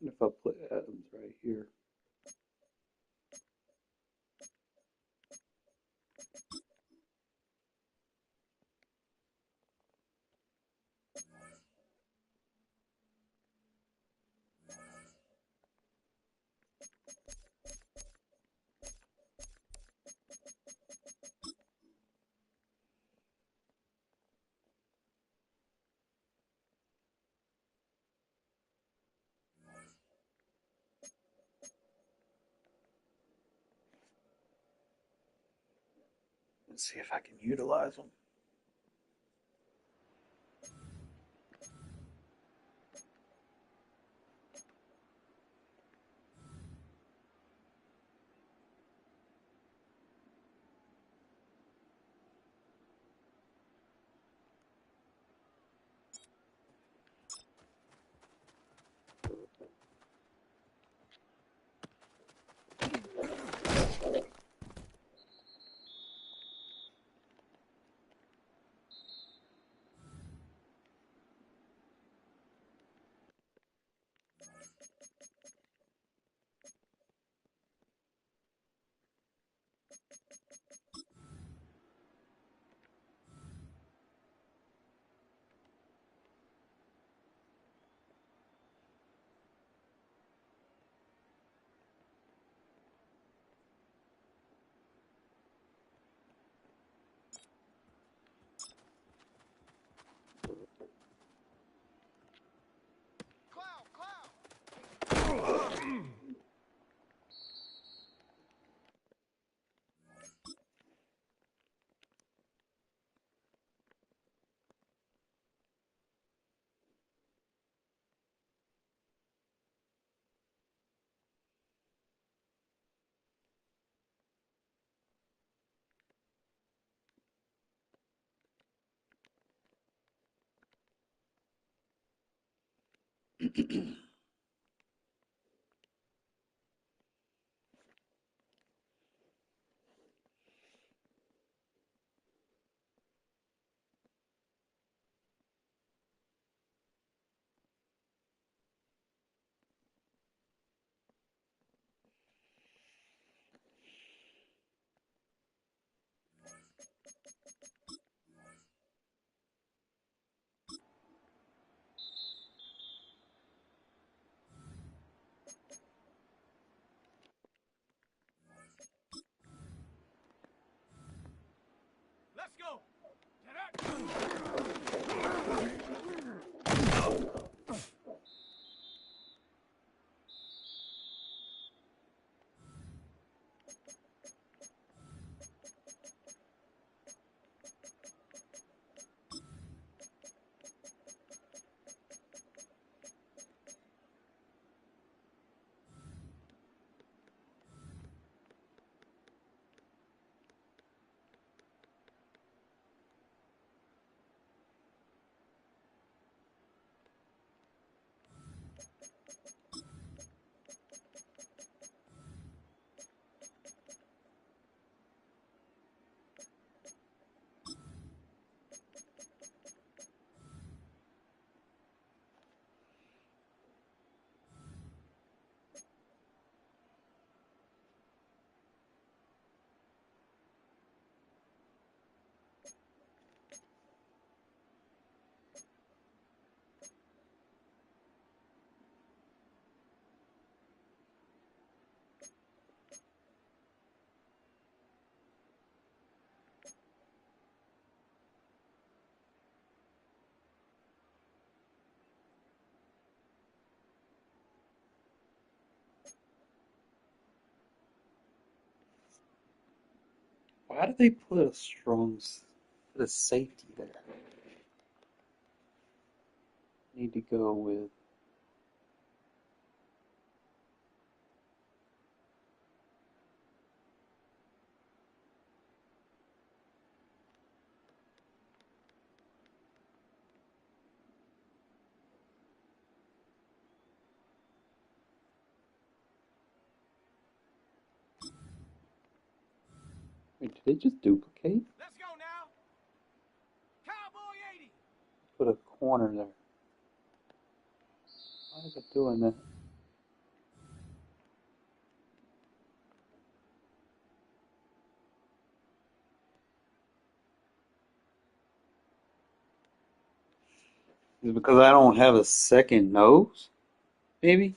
And if I put Adams right here. Let's see if I can utilize them. Let's go. Why did they put a put a safety there? Need to go with wait, did they just duplicate? Let's go now. Cowboy 80. Put a corner there. Why is it doing that? Is it because I don't have a second nose? Maybe?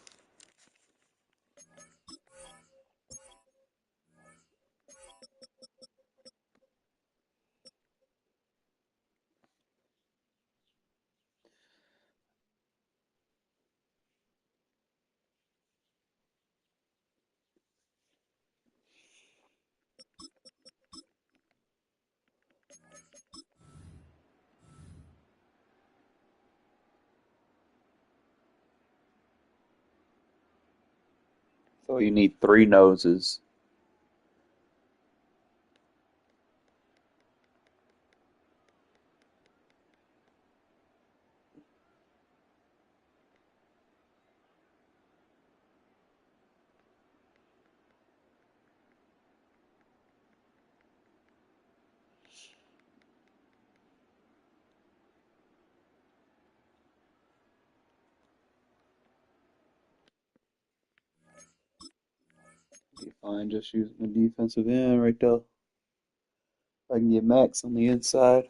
So you need three noses. Be fine just using the defensive end right there. I can get Max on the inside.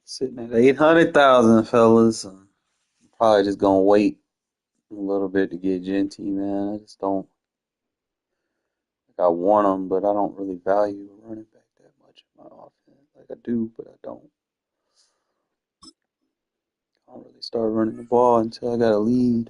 Sitting at 800,000, fellas. I'm probably just gonna wait a little bit to get Genty, man. I just don't. Like I want him, but I don't really value a running back that much in my offense. Like I do, but I don't. I don't really start running the ball until I got a lead.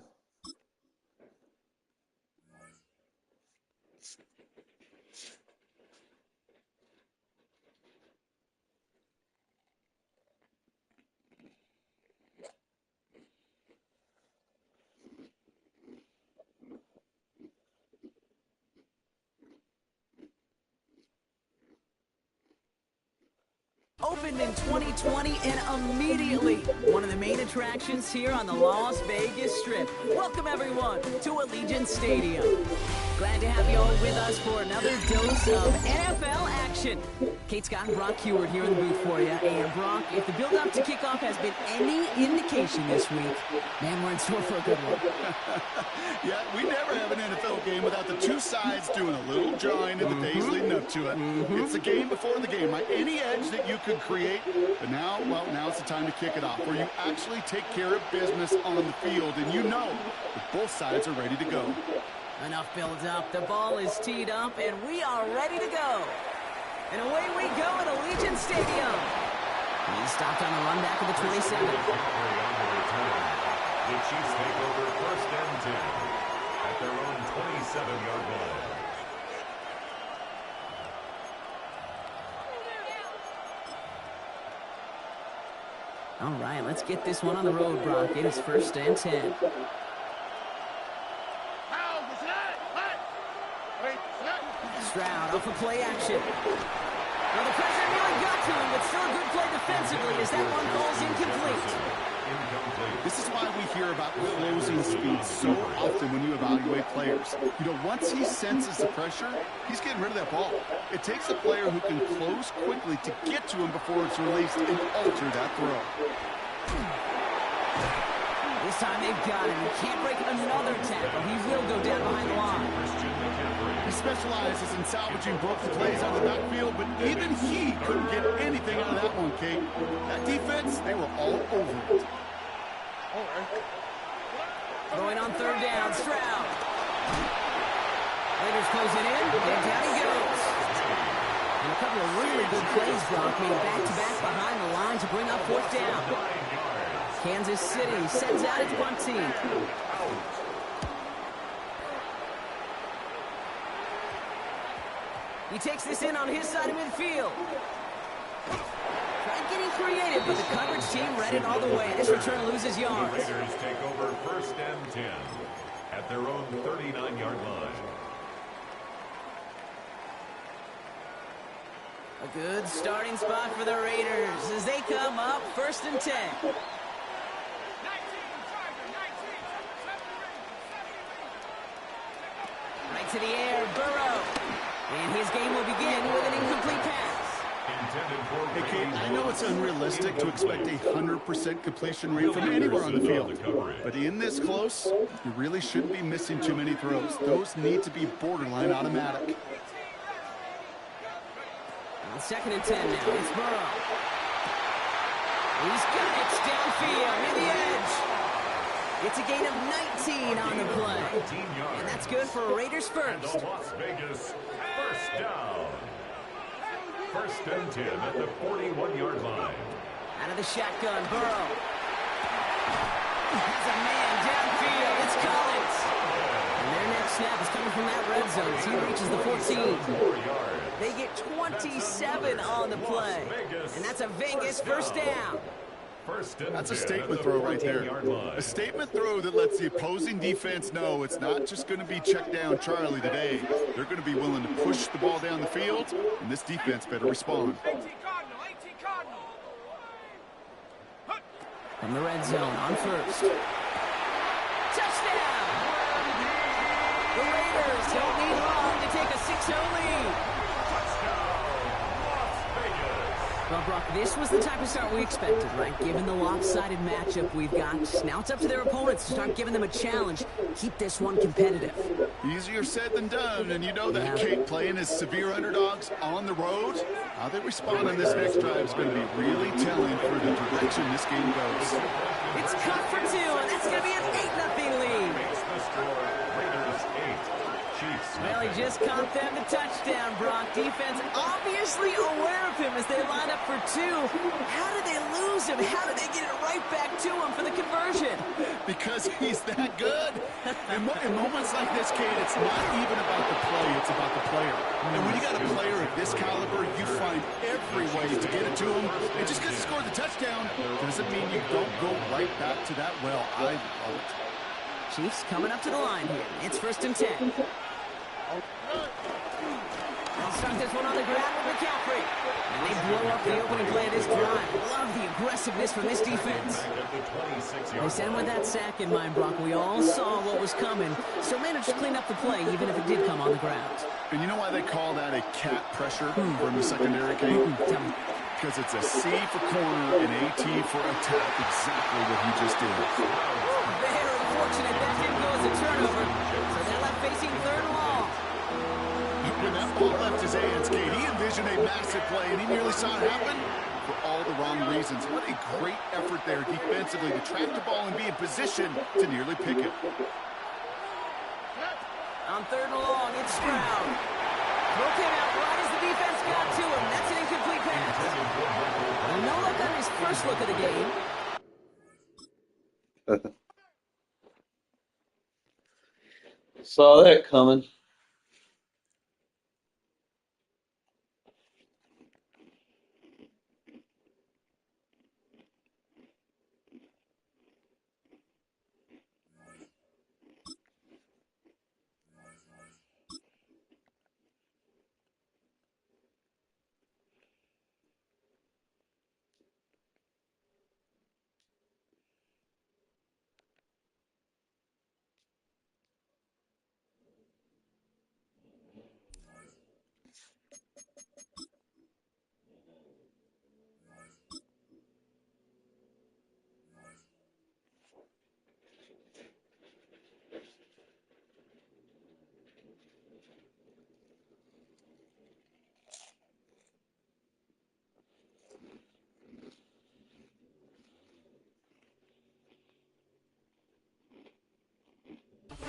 Opened in 2020 and immediately one of the main attractions here on the Las Vegas Strip. Welcome everyone to Allegiant Stadium. Glad to have you all with us for another dose of NFL action. Kate Scott and Brock Heward here in the booth for you. And Brock, if the build-up to kickoff has been any indication this week, man, we're in store for a good one. Yeah, we never have an NFL game without the two sides doing a little drawing in the days leading up to it. It's the game before the game, right? Any edge that you could create, but now, well, now's the time to kick it off, where you actually take care of business on the field, and you know that both sides are ready to go. Enough builds up. The ball is teed up, and we are ready to go. And away we go at Allegiant Stadium. He stopped on the run back of the 27. The Chiefs take over first and 10 at their own 27-yard line. All right, let's get this one on the road, Brock. It is first and 10. Stroud off of play action. Well, the pressure nearly got to him, but still a good play defensively as that one falls incomplete. This is why we hear about closing speed so often when you evaluate players. You know, once he senses the pressure, he's getting rid of that ball. It takes a player who can close quickly to get to him before it's released and alter that throw. This time they've got him. He can't break another tackle. He will go down behind the line. He specializes in salvaging broken plays out of the backfield, but even he couldn't get anything out of that one, Kate. That defense, they were all over it. Throwing on third down, Stroud. Raiders closing in, and down he goes. And a couple of really good plays, Brock, made back-to-back behind the line to bring up fourth down. Kansas City sends out its punt team. He takes this in on his side of midfield. Try and getting creative, but the coverage team read it all the way. This return loses The yards. Raiders take over 1st and 10 at their own 39-yard line. A good starting spot for the Raiders as they come up 1st and 10. 19, Charger, 19. 70 Right to the air, Burrow. And his game will begin with an incomplete pass. Intended for Hey, Kate, I Raiders. know it's unrealistic to expect a 100% completion rate from anywhere on the field. But in this close, you really shouldn't be missing too many throws. Those need to be borderline automatic. On 2nd and 10 now, it's Burrow. He's got it downfield, near the edge. It's a gain of 19 on the play. 19 yards. And that's good for Raiders And first. the Las Vegas 1st down. 1st and 10 at the 41-yard line. Out of the shotgun, Burrow. Has a man downfield. It's Collins. And their next snap is coming from that red zone as he reaches the 14. 4 yards. They get 27 on the play. And that's a Vegas first down. 1st and That's a 10 statement at the throw right there. 14-yard line. A statement throw that lets the opposing defense know it's not just going to be check down Charlie today. They're going to be willing to push the ball down the field, and this defense better respond. 18 Cardinal, 18 Cardinal. From the red zone on 1st. Touchdown! The Raiders don't need long to take a 6-0 lead. Las Vegas. Well, Brock, this was the type of start we expected, right? Given the lopsided matchup we've got, now it's up to their opponents to start giving them a challenge. Keep this one competitive. Easier said than done, and you know that, Kate, playing as severe underdogs on the road, how they respond on this next drive is going to be really telling for the direction this game goes. It's cut for 2, and that's going to be an 8-0 lead. Makes the score Raiders 8. Chiefs Well, he just caught them the touchdown, Brock. Defense obviously aware of him as they line up for 2. How did they lose him? How did they get it right back to him for the conversion? Because he's that good. In moments like this, Kate, it's not even about the play, it's about the player. And when you got a player of this caliber, you find every way to get it to him. And just because he scored the touchdown doesn't mean you don't go right back to that well. I love it. Chiefs coming up to the line here. It's 1st and 10. They'll start this one on the ground with McCaffrey. And they blow up the opening play of this drive. Love the aggressiveness from this defense. They sent with that sack in mind, Brock. We all saw what was coming, so managed to clean up the play, even if it did come on the ground. And you know why they call that a cat pressure from the secondary, Kate? Tell me. Because it's a C for corner and AT for attack, exactly what he just did. Very fortunate that didn't go as a turnover, so they're left facing 3rd and long. When that ball left his hands, Kate, he envisioned a massive play, and he nearly saw it happen for all the wrong reasons. What a great effort there defensively to track the ball and be in position to nearly pick it. On 3rd and long, it's Stroud. Throw came out right as the defense got to him. That's an incomplete pass. And no luck on his first look of the game. Saw that coming.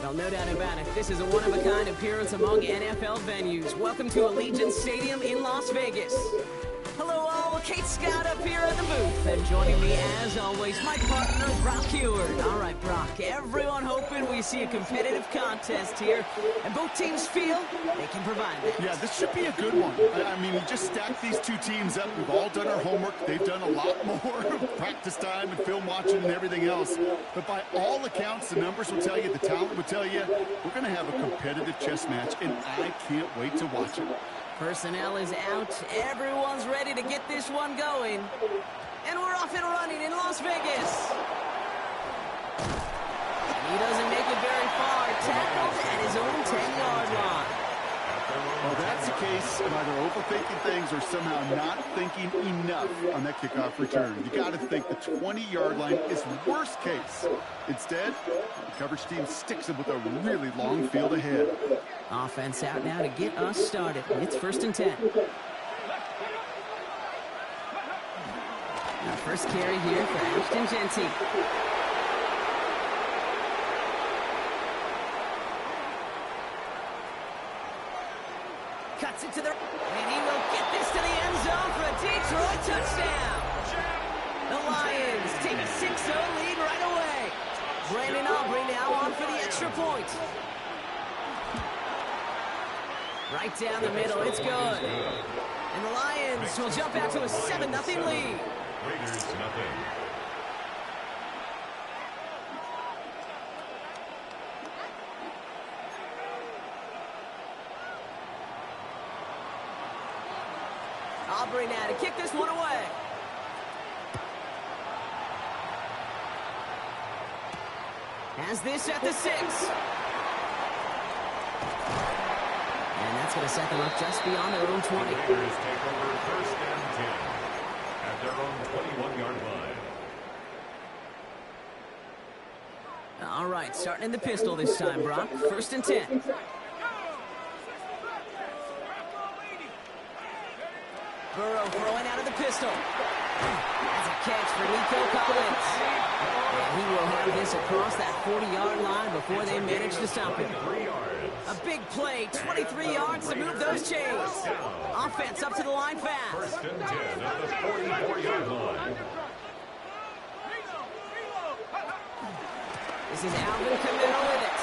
Well, no doubt about it, this is a one-of-a-kind appearance among NFL venues. Welcome to Allegiant Stadium in Las Vegas. Hello all, well, Kate Scott up here in the booth. And joining me, as always, my partner, Brock Heward. All right, Brock, everyone hoping we see a competitive contest here. And both teams feel they can provide that. Yeah, this should be a good one. I mean, we just stacked these two teams up. We've all done our homework. They've done a lot more practice time and film watching and everything else. But by all accounts, the numbers will tell you, the talent will tell you, we're going to have a competitive chess match, and I can't wait to watch it. Personnel is out. Everyone's ready to get this one going. And we're off and running in Las Vegas. And he doesn't make it very far. Tackled at his own 10-yard line. Well, that's the case of either overthinking things or somehow not thinking enough on that kickoff return. You got to think the 20-yard line is worst case. Instead, the coverage team sticks him with a really long field ahead. Offense out now to get us started. It's 1st and 10. Now first carry here for Ashton Genty. Cuts it to the... And he will get this to the end zone for a Detroit touchdown. The Lions take a 6-0 lead right away. Brandon Aubrey now on for the extra point. Right down the middle, it's good. And the Lions will jump out to a 7-0 lead. Raiders, nothing. Aubrey now to kick this one away. Has this at the 6. And that's going to set them up just beyond their own 20. The Raiders take over 1st and 10 at their own 21-yard line. All right, starting in the pistol this time, Brock. 1st and 10. Burrow throwing out of the pistol. That's a catch for Nico Collins. And he will have this across that 40-yard line before they manage to stop him. 3 yards. A big play, 23 yards to move those chains. Offense up to the line fast. 1st and 10 at the 44-yard line. This is Alvin Kamara with it.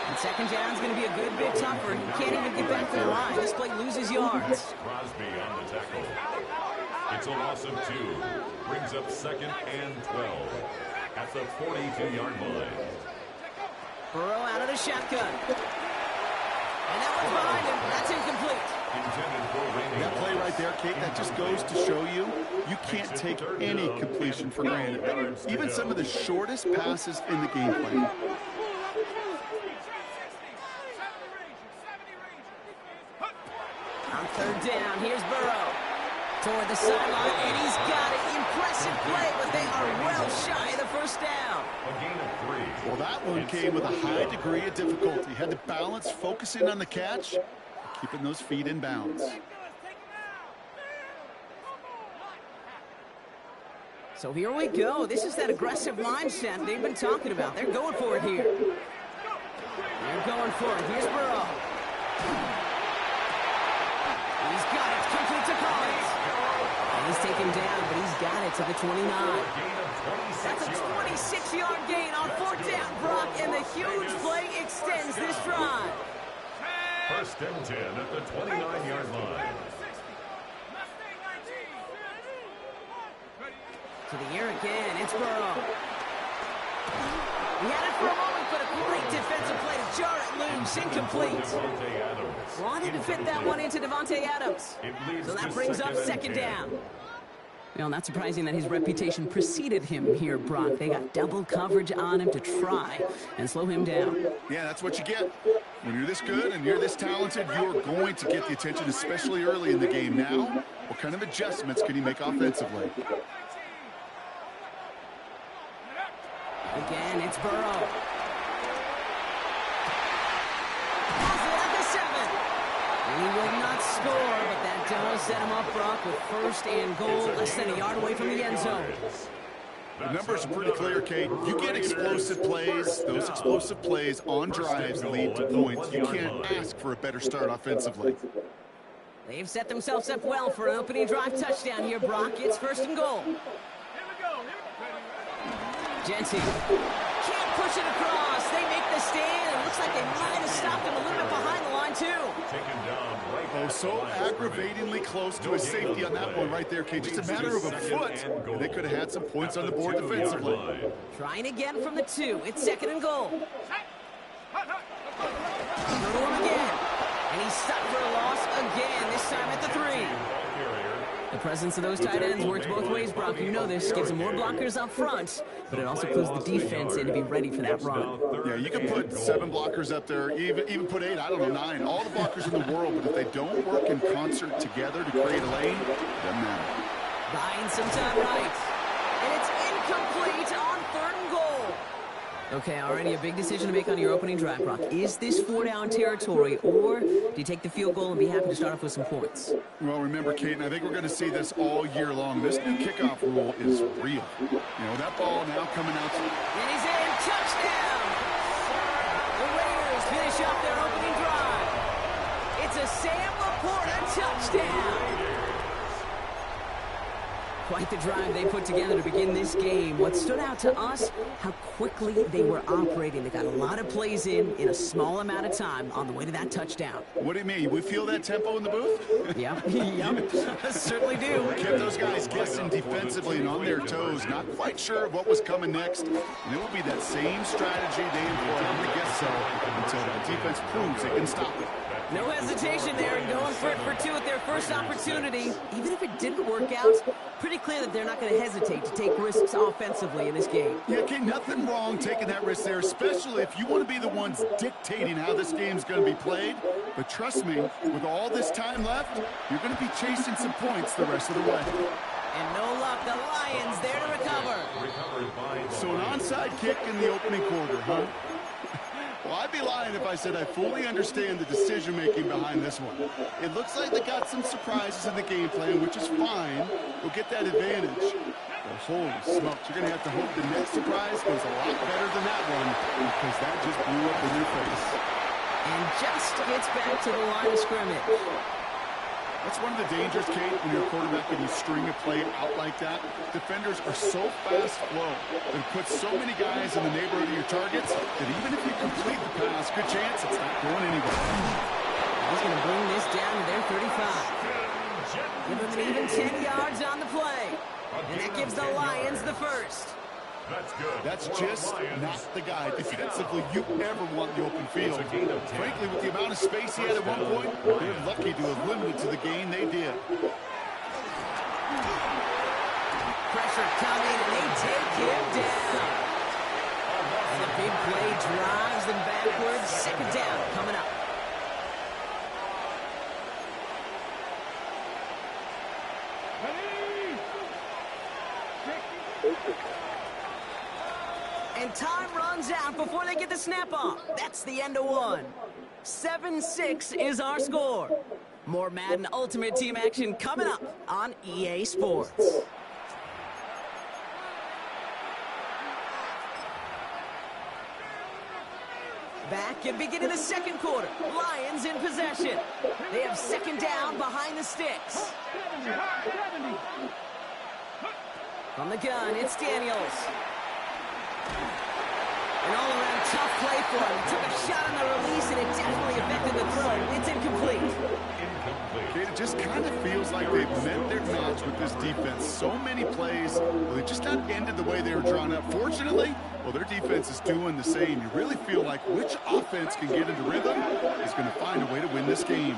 And 2nd down's going to be a good bit tougher. He can't even get back to the line. This play loses yards. Crosby on the tackle. It's a loss of 2. Brings up 2nd and 12 at the 42-yard line. Burrow out of the shotgun. And that one's behind him. That's incomplete. Intended for Randy That play right there, Kate, that just goes to show you, you can't take any completion for granted. Even some of the shortest passes in the game plan. On 3rd down, here's Burrow. Toward the sideline, and he's got it. Impressive play, but they are well shy of the 1st down. A gain of 3. Well, that one came with a high degree of difficulty. Had to balance, focusing on the catch, keeping those feet in bounds. So here we go. This is that aggressive mindset they've been talking about. They're going for it here. They're going for it. Here's Burrow. He's got it. Complete to Collins. And he's taken down, but he's got it to the 29. That's a 26-yard gain on 4th down, Brock, and the huge play extends this drive. 1st and 10 at the 29-yard line. To the air again, it's Burrow. He had it for a moment, but a great defensive play to jar it loose, incomplete. Devontae Adams. Wanted to fit that one into Devontae Adams. So that brings up 2nd down. Well, not surprising that his reputation preceded him here, Brock. They got double coverage on him to try and slow him down. Yeah, that's what you get. When you're this good and you're this talented, you're going to get the attention, especially early in the game. Now, what kind of adjustments can he make offensively? Again, it's Burrow. Pulls it at the 7. And he will not score, but that does set him up, Brock, with 1st and goal, less than a yard away from the end zone. The numbers are pretty clear, Kate. You get explosive plays. Those explosive plays on drives lead to points. You can't ask for a better start offensively. They've set themselves up well for an opening drive touchdown here, Brock. It's first and goal. Here we go. Genty can't push it across. They make the stand. It looks like they might have stopped him a little bit behind the line, too. Taken down right Oh, at so the line of aggravatingly close to a safety on that one right there, Kate. Just a matter of a foot, and they could have had some points on the board defensively. Trying again from the 2. It's second and goal. Throw to him again. And he's stuck for a loss again, this time at the 3. The presence of those tight ends works both ways, Brock. You know this. Gives them more blockers up front, but it also puts the defense in to be ready for that run. Yeah, you can put 7 blockers up there, even put 8, I don't know, 9. All the blockers in the world, but if they don't work in concert together to create a lane, it doesn't matter. Buying some time right. And it's incomplete on third and goal. Okay, already a big decision to make on your opening drive, Brock. Is this 4-down territory, or do you take the field goal and be happy to start off with some points? Well, remember, Kate, and I think we're going to see this all year long. This new kickoff rule is real. You know, that ball now coming out. And he's in. Touchdown! The Raiders finish up their opening drive. It's a Sam Laporta touchdown. Quite the drive they put together to begin this game. What stood out to us, how quickly they were operating. They got a lot of plays in a small amount of time on the way to that touchdown. What do you mean? We feel that tempo in the booth? Yep, yep, certainly do. Kept those guys guessing defensively and on their toes, not quite sure of what was coming next. And it will be that same strategy they employ, I'm going to guess so, until the defense proves it can stop it. No hesitation there and going for it for 2 at their first opportunity. Even if it didn't work out, pretty clear that they're not going to hesitate to take risks offensively in this game. Yeah, okay, nothing wrong taking that risk there, especially if you want to be the ones dictating how this game's going to be played. But trust me, with all this time left, you're going to be chasing some points the rest of the way. And no luck, the Lions there to recover. So an onside kick in the opening quarter, huh? Well, I'd be lying if I said I fully understand the decision-making behind this one. It looks like they got some surprises in the game plan, which is fine. We'll get that advantage. But holy smokes, you're going to have to hope the next surprise goes a lot better than that one, because that just blew up in your face. And just gets back to the line of scrimmage. That's one of the dangers, Kate, when you're a quarterback and you string a play out like that. Defenders are so fast flow and put so many guys in the neighborhood of your targets that even if you complete the pass, good chance it's not going anywhere. He's going to bring this down to their 35. Give them an even 10 yards on the play. And that gives the Lions the first. That's good. That's just not the guy defensively you ever want in the open field. Frankly, with the amount of space he had at one point, they're lucky to have limited to the gain they did. Pressure coming, and they take him down. And a big play drives them backwards. Second down coming up. And time runs out before they get the snap off. That's the end of one. 7-6 is our score. More Madden Ultimate Team action coming up on EA Sports. Back and beginning the second quarter. Lions in possession. They have second down behind the sticks. From the gun, it's Daniels. An all-around tough play for him. He took a shot on the release, and it definitely affected the throw. It's incomplete. Okay, it just kind of feels like they've met their match with this defense. So many plays, well, they just not ended the way they were drawn up. Fortunately, well, their defense is doing the same. You really feel like which offense can get into rhythm is going to find a way to win this game.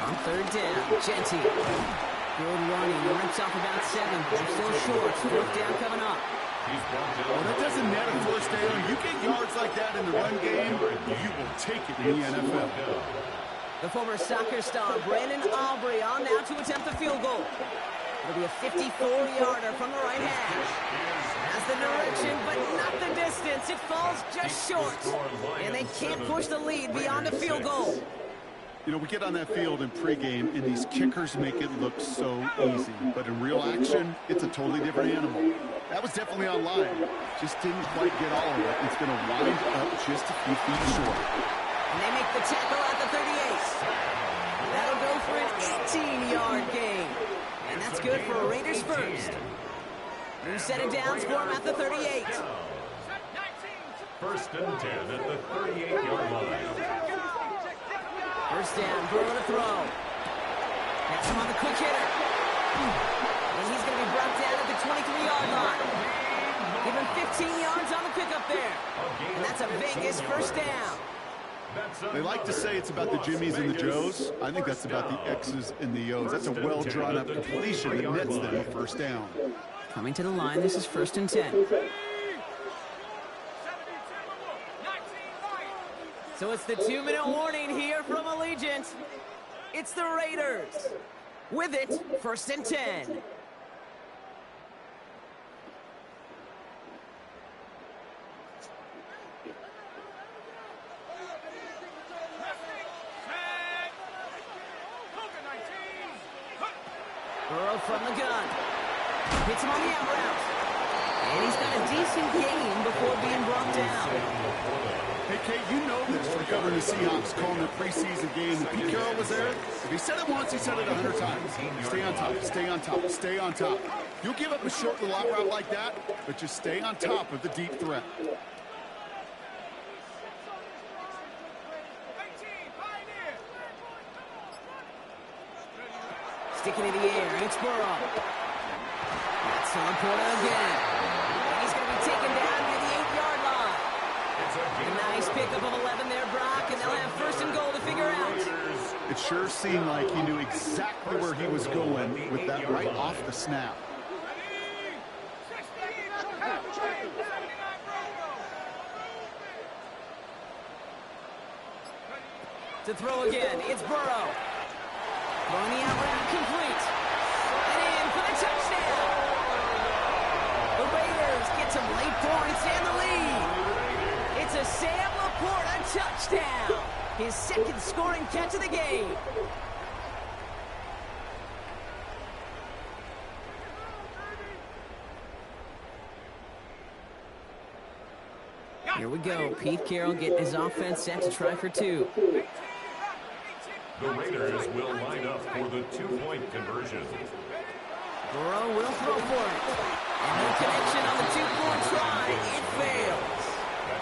On third down, Genty. Good running. He rips off about 7. They're still short. Fourth down coming up. Well, that doesn't net a first down. You get yards like that in the run game, you will take it in the NFL. The former soccer star, Brandon Aubrey, on now to attempt the field goal. It'll be a 54-yarder from the right hash. Has the direction, but not the distance. It falls just short. And they can't push the lead beyond a field goal. You know, we get on that field in pregame, and these kickers make it look so easy. But in real action, it's a totally different animal. That was definitely on line. Just didn't quite get all of it. It's going to wind up just a few feet short. And they make the tackle at the 38. That'll go for an 18-yard gain. And that's good for a Raiders first. New set of downs for him at the 38. First and 10 at the 38-yard line. First down, Burrow to throw. That's him on the quick hitter. And he's going to be brought down at the 23-yard line. Give him 15 yards on the pickup there. And that's a Vegas first down. They like to say it's about the Jimmies and the Joes. I think that's about the X's and the O's. That's a well-drawn-up completion that nets them a first down. Coming to the line, this is first and 10. So it's the 2-minute warning here from Allegiant. It's the Raiders. With it, first and 10. Burrow from the gun. Hits him on the out route. And he's got a decent gain before being brought down. Hey, Kate, you know this from covering the Seahawks, calling their preseason game. And Pete Carroll was there. If he said it once, he said it 100 times. Stay on top, stay on top, stay on top. You'll give up a short little out route like that, but just stay on top of the deep threat. Sticking in the air, it's Burrow. That's Laporta again. And he's going to be taken down near the 8-yard line. A nice pickup of 11 there, Brock, and they'll have first and goal to figure out. It sure seemed like he knew exactly where he was going with that right off the snap. To throw again, it's Burrow. Throwing the out route, complete. And in for the touchdown. The Raiders get some late points and the lead. It's a Sam Laporta touchdown. His second scoring catch of the game. Here we go. Pete Carroll getting his offense set to try for two. The Raiders will line up for the two-point conversion. Burrow will throw for it. And no connection on the two-point try. It fails.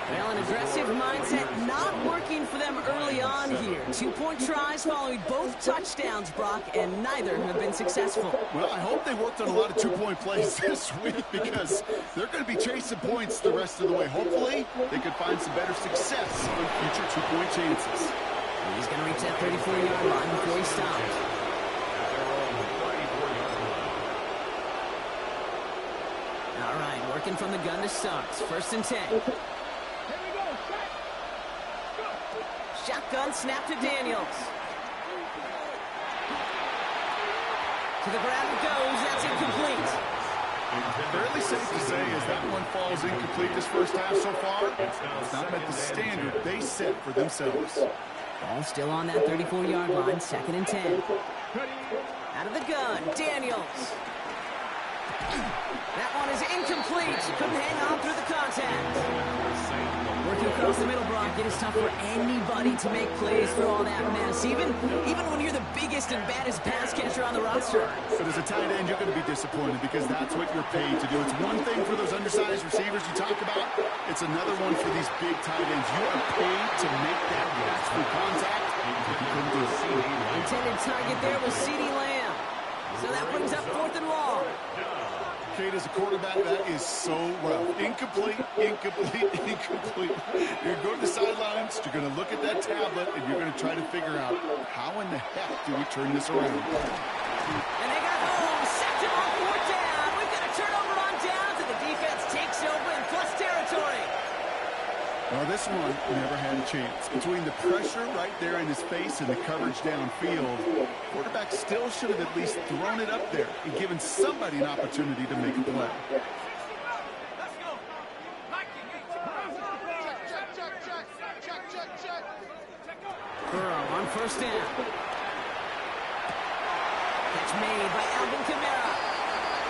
Well, an aggressive mindset not working for them early on here. Two-point tries following both touchdowns, Brock, and neither have been successful. Well, I hope they worked on a lot of two-point plays this week because they're going to be chasing points the rest of the way. Hopefully, they could find some better success on future two-point chances. He's going to reach that 34-yard line before he stops. All right, working from the gun to start. First and 10. Shotgun snap to Daniels. To the ground it goes. That's incomplete. Fairly safe to say as that one falls incomplete this first half so far. It's not met the standard they set for themselves. Ball still on that 34-yard line, second and 10. Out of the gun, Daniels. That one is incomplete. Couldn't hang on through the contact. Working across the middle, Brock, it is tough for anybody to make plays through all that mess, even when you're the biggest and baddest pass catcher on the roster. But as a tight end, you're going to be disappointed because that's what you're paid to do. It's one thing for those undersized receivers you talk about. It's another one for these big tight ends. You are paid to make that catch through contact. Intended target there was CeeDee Lamb. So that brings up fourth and long. Kate, as a quarterback, that is so rough. Incomplete, incomplete, incomplete. You're going to the sidelines, you're going to look at that tablet, and you're going to try to figure out how in the heck do we turn this around. And they got home, sacked him on fourth down. We've got a turnover on downs, and the defense takes over in plus territory. Well, this one never had a chance. Between the pressure right there in his face and the coverage downfield, quarterback still should have at least thrown it up there and given somebody an opportunity to make a play. Burrow on first down. Catch made by Alvin Kamara.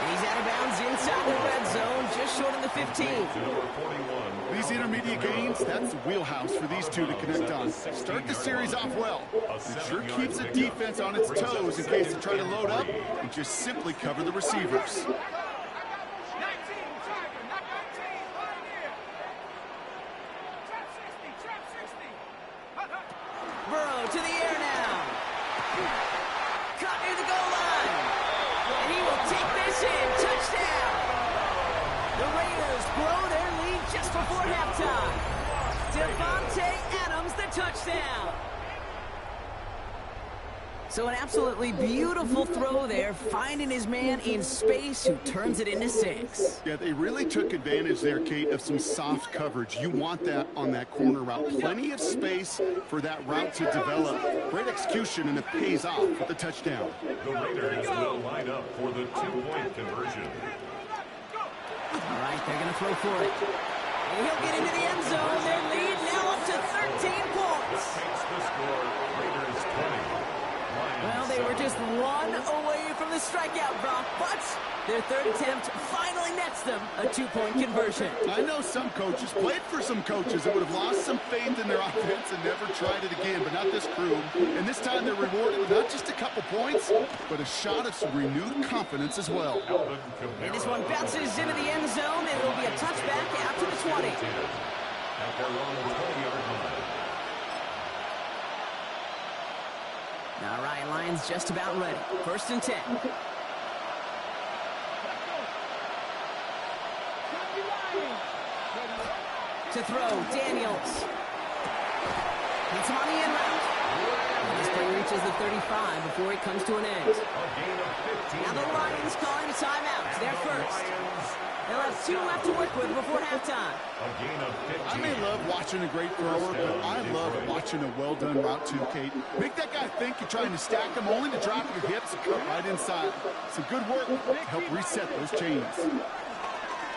He's out of bounds inside the red zone, just short of the 15. To number 41. These intermediate gains, that's the wheelhouse for these two to connect on. Start the series off well. It sure keeps the defense on its toes in case they try to load up and just simply cover the receivers. 19, Tiger, not 19, Pioneer. Trap 60, trap 60. Burrow to the air now. Caught near the goal line. And he will take this in. Touchdown. The Raiders grow their lead just before halftime. Devontae Adams, the touchdown. So an absolutely beautiful throw there, finding his man in space who turns it into 6. Yeah, they really took advantage there, Kate, of some soft coverage. You want that on that corner route. Plenty of space for that route to develop. Great execution, and it pays off with the touchdown. The Raiders will line up for the 2-point conversion. All right, they're going to throw for it. And he'll get into the end zone. Their lead now up to 13 points. Takes the score. Raiders 20. Well, they were just one away from the strikeout, Brock, but their third attempt finally nets them a 2-point conversion. I know some coaches, played for some coaches that would have lost some faith in their offense and never tried it again, but not this crew. And this time they're rewarded with not just a couple points, but a shot of some renewed confidence as well. And this one bounces into the end zone, and it'll be a touchback out to the 20. At their own 20-yard line. All right, Lions just about ready. 1st and 10. To throw, Daniels. It's on the in route. And this play reaches the 35 before it comes to an end. A gain of 15. Now the Lions calling a timeout. They're first. They'll have 2 left to work with before halftime. A gain of 15. I may love watching a great thrower, but I love watching a well-done route too, Kate. Make that guy think you're trying to stack him only to drop your hips and cut right inside. Some good work to help reset those chains.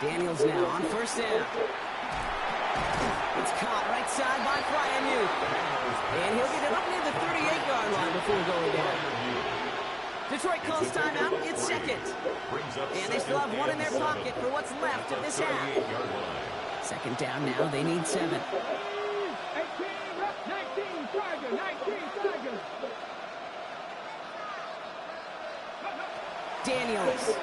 Daniels now on 1st down. It's caught right side by Fryer. And he'll get it up near the 38-yard line before going down. Detroit calls timeout. It's 2nd. And they still have 1 in their pocket for what's left of this half. 2nd down now. They need 7. 18, 19, Tiger, 19, Tiger. Daniels.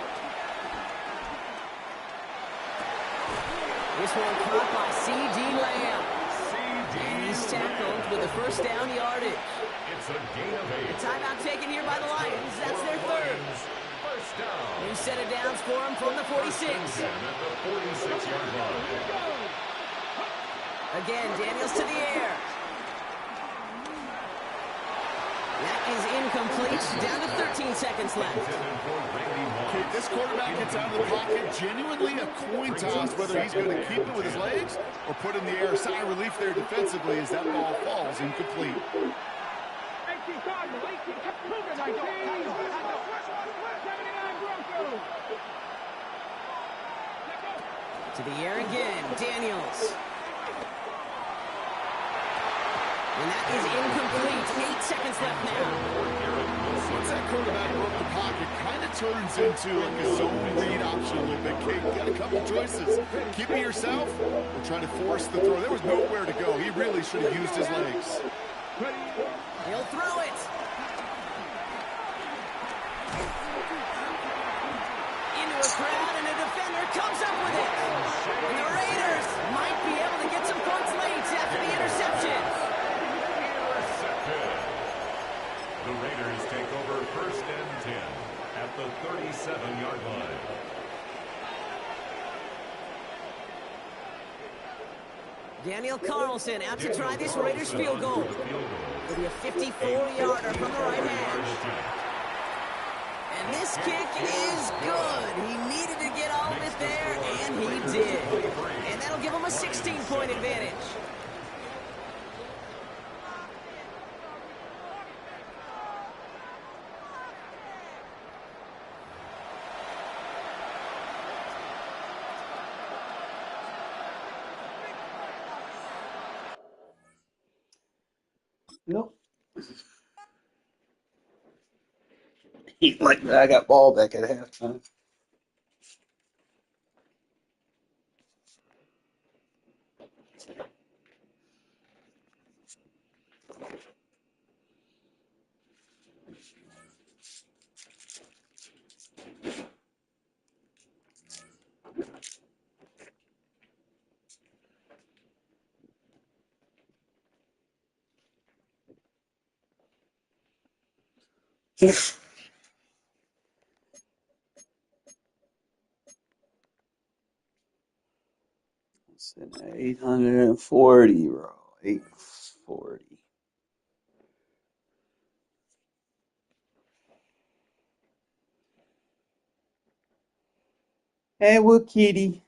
This one caught by C.D. Lamb. And he's tackled with a 1st down yardage. It's a gain of 8. A timeout taken here by the Lions. That's their 3rd. First down. New set of downs for him from the 46. At the 46-yard line. Again, Daniels to the air. That is incomplete. Down to 13 seconds left. Okay, this quarterback gets out of the pocket, genuinely a coin toss, whether he's going to keep it with his legs or put in the air. Sigh of relief there defensively as that ball falls incomplete. 18, Cardinal, 18, Cougar, 19. 79 Broncos. To the air again, Daniels. And that is incomplete. 8 seconds left now. Once that quarterback broke the pocket, kind of turns into like a zone read option a little bit. Kate, you got a couple choices. Keep it yourself or try to force the throw. There was nowhere to go. He really should have used his legs. He'll throw it. Into a crowd, and a defender comes up with it. And the Raiders might be able to get some points late after the interception. The Raiders take over 1st and 10 at the 37-yard line. Daniel Carlson out to try this Raiders field goal. It'll be a 54-yarder from the right hash. And this kick is good. He needed to get all of it there, and he did. And that'll give him a 16-point advantage. Nope. Like I got ball back at halftime. Sitting at 840, bro. 840. Hey, what kitty?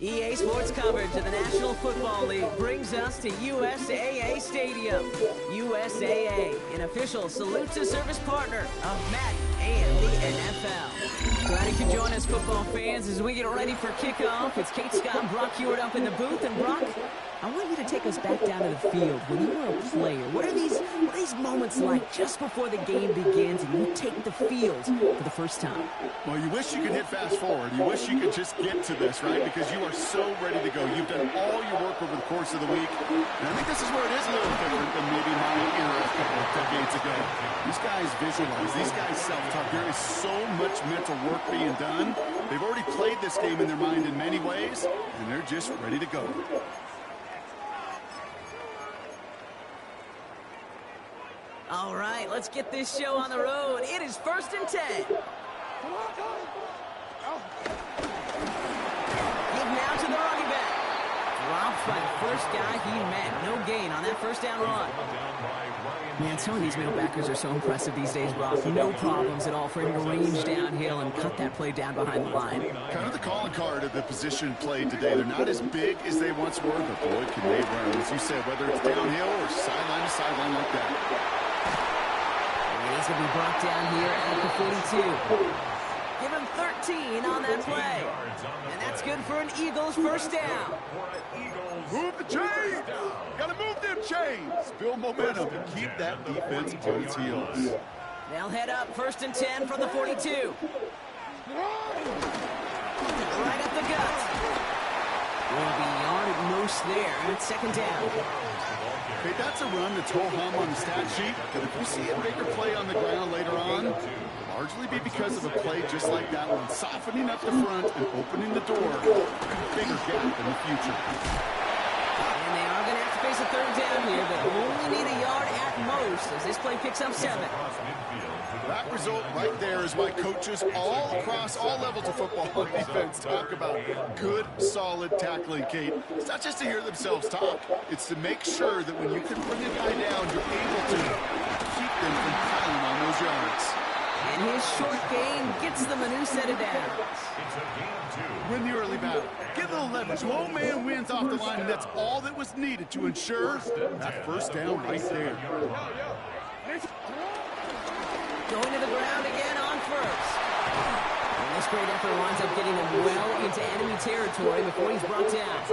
EA Sports coverage of the National Football League brings us to USAA Stadium. USAA, an official salute-to-service partner of Madden and the NFL. Glad you could join us, football fans, as we get ready for kickoff. It's Kate Scott and Brock Hewitt up in the booth. And Brock, I want you to take us back down to the field. When you were a player, what are these moments like just before the game begins and you take the field for the first time? Well, you wish you could hit fast forward. You wish you could just get to this, right? Because you are so ready to go. You've done all your work over the course of the week. And I think this is where it is a little different than maybe my era a couple of decades ago. These guys visualize. These guys self-talk. There is so much mental work being done. They've already played this game in their mind in many ways, and they're just ready to go. All right, let's get this show on the road. It is 1st and 10. Give now to the running back. Dropped by the first guy he met. No gain on that first down run. Man, some of these middle backers are so impressive these days, Brock. No problems at all for him to range downhill and cut that play down behind the line. Kind of the calling card of the position played today. They're not as big as they once were, but boy, can they run. As you said, whether it's downhill or sideline to sideline like that. He's going to be brought down here at the 42. Give him 13 on that play. And that's good for an Eagles first down. Move the chains! Got to move them chains! Build momentum and keep that defense on its heels. They'll head up 1st and 10 from the 42. Right up the gut. Will be yard at most there, and it's 2nd down. Okay, that's a run that's ho-hum on the stat sheet, but if you see a bigger play on the ground later on, it'll largely be because of a play just like that one, softening up the front and opening the door to a bigger gap in the future. And they are going to have to face a 3rd down here, but only need a yard at most as this play picks up 7. That result right there is why coaches all across all levels of football and defense talk about good, solid tackling, Kate. It's not just to hear themselves talk. It's to make sure that when you can bring a guy down, you're able to keep them from piling on those yards. And his short gain gets them a new set of downs. Win the early battle. Get a little leverage. Low man wins off the line, and that's all that was needed to ensure that first down right there. Going to the ground again on 1st. And this great effort winds up getting him well into enemy territory before he's brought down.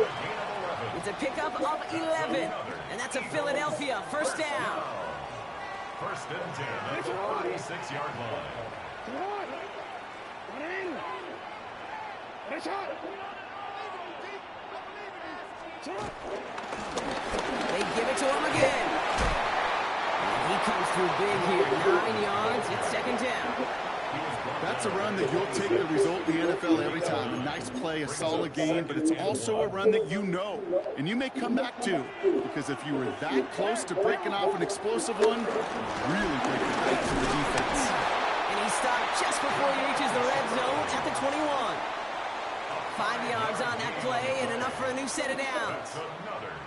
It's a pickup of 11. And that's a Philadelphia first down. 1st and 10 at the 46-yard line. They give it to him again. And he comes through big here. 9 yards. It's 2nd down. That's a run that you'll take the result in the NFL every time. A nice play, a solid game, but it's also a run that you know, and you may come back to, because if you were that close to breaking off an explosive one, really break it back to the defense. And he stopped just before he reaches the red zone at the 21. 5 yards on that play and enough for a new set of downs.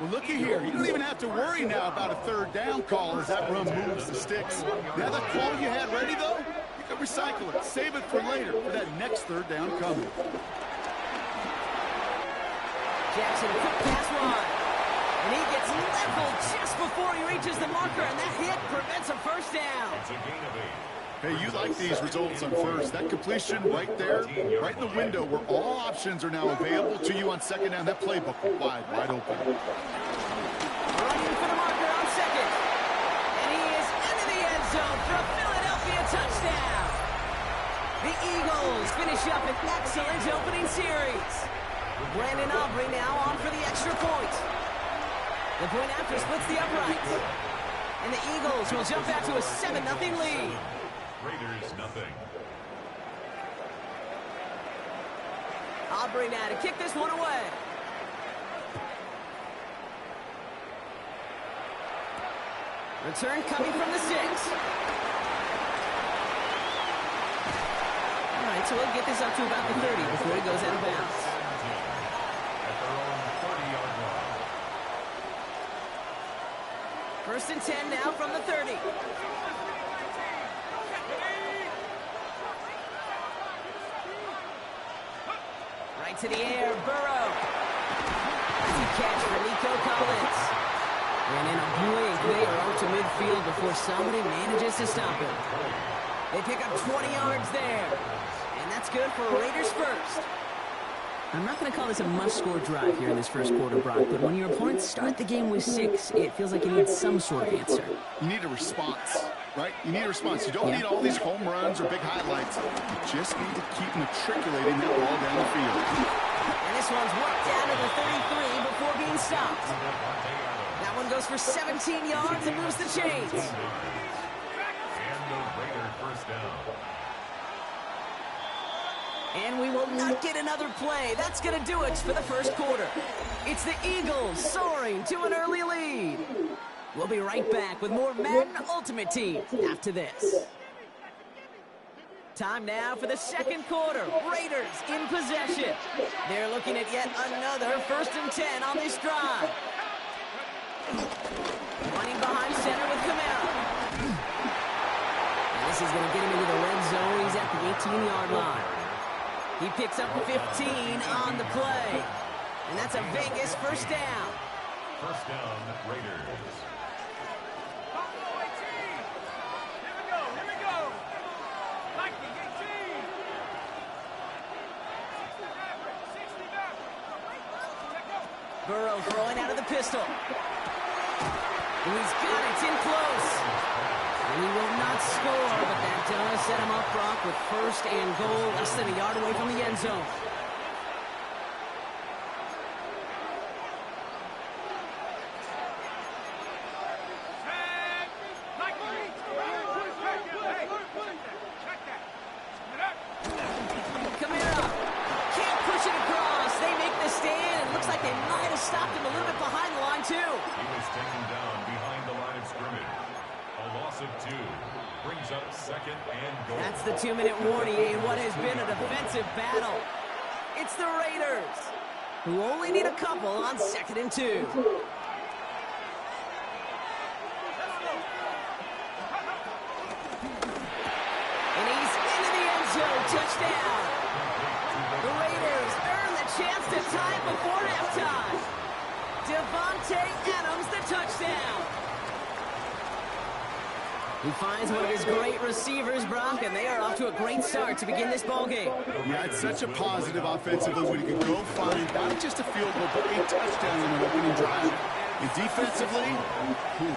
Well, looky here. You don't even have to worry now about a 3rd down call as that run moves the sticks. Now that call you had ready, though, you can recycle it. Save it for later for that next 3rd down coming. Jackson, a quick pass wide. And he gets leveled just before he reaches the marker, and that hit prevents a first down. It's a gain of 8. Hey, you like these results on 1st. That completion right there, right in the window where all options are now available to you on 2nd down. That playbook wide open. Running for the marker on 2nd. And he is into the end zone for a Philadelphia touchdown. The Eagles finish up an excellent opening series. Brandon Aubrey now on for the extra point. The point after splits the uprights. And the Eagles will jump out to a 7-0 lead. Raiders nothing. Aubrey now to kick this one away. Return coming from the 6. All right, so we'll get this up to about the 30 before he goes out of bounds. At their own 30-yard line. First and 10 now from the 30. Right to the air, Burrow. Easy catch for Nico Collins. And in a blink, they are out to midfield before somebody manages to stop him. They pick up 20 yards there. And that's good for Raiders first. I'm not going to call this a must-score drive here in this first quarter, Brock, but when your opponents start the game with 6, it feels like you need some sort of answer. You need a response, right? You need a response. You don't need all these home runs or big highlights. You just need to keep matriculating that ball down the field. And this one's worked down to the 33 before being stopped. That one goes for 17 yards and moves the chains. And the Raiders first down. And we will not get another play. That's going to do it for the first quarter. It's the Eagles soaring to an early lead. We'll be right back with more Madden Ultimate Team after this. Time now for the second quarter. Raiders in possession. They're looking at yet another 1st and 10 on this drive. Running behind center with Camaro. And this is going to get him into the red zone. He's at the 18-yard line. He picks up 15 on the play. And that's a Vegas first down. First down, Raiders. Here we go. Lightning 18. 60 Burrow throwing out of the pistol. And he's got it. It's in close. And he will not score, but that does set him up, Brock, with 1st and goal, less than a yard away from the end zone. Camaro can't push it across. They make the stand. It looks like they might have stopped him a little bit behind the line, too. He was taken down behind the line of scrimmage. A loss of 2 brings up 2nd and goal. That's the 2-minute warning in what has been a defensive battle. It's the Raiders, who only need a couple on 2nd and 2. And he's into the end zone. Touchdown. The Raiders earn the chance to tie it before halftime. Devontae Adams, the touchdown. He finds one of his great receivers, Brock, and they are off to a great start to begin this ballgame. Yeah, it's such a positive offensively when you can go find not just a field goal, but a touchdown in an opening drive. And defensively,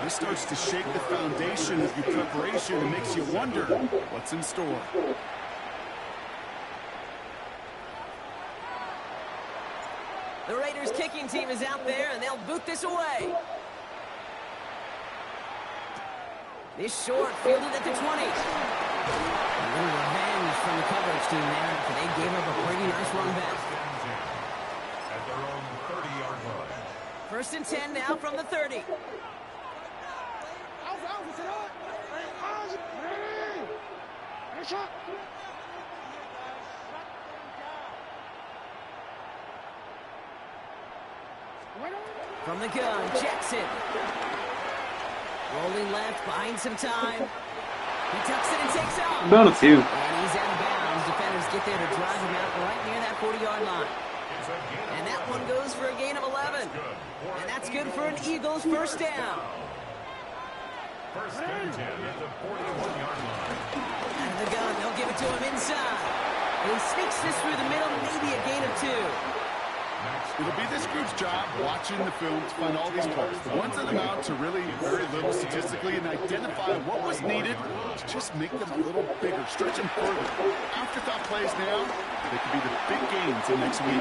this starts to shake the foundation of your preparation and makes you wonder what's in store. The Raiders kicking team is out there, and they'll boot this away. This short fielded at the 20. A little revenge from the coverage team there after they gave up a pretty nice run back. At their own 30-yard line. 1st and 10 now from the 30. From the gun, Jackson. Rolling left, buying some time. He tucks it and takes off. Done a few. And he's out of bounds. Defenders get there to drive him out right near that 40-yard line. And that one goes for a gain of 11. And that's good for an Eagles first down. First and 10 at the 41-yard line. Out of the gun, they'll give it to him inside. And he sneaks this through the middle, maybe a gain of 2. It'll be this group's job watching the film to find all these plays. The ones that amount to really very little statistically and identify what was needed to just make them a little bigger, stretch them further. Afterthought plays now, they could be the big gains in next week.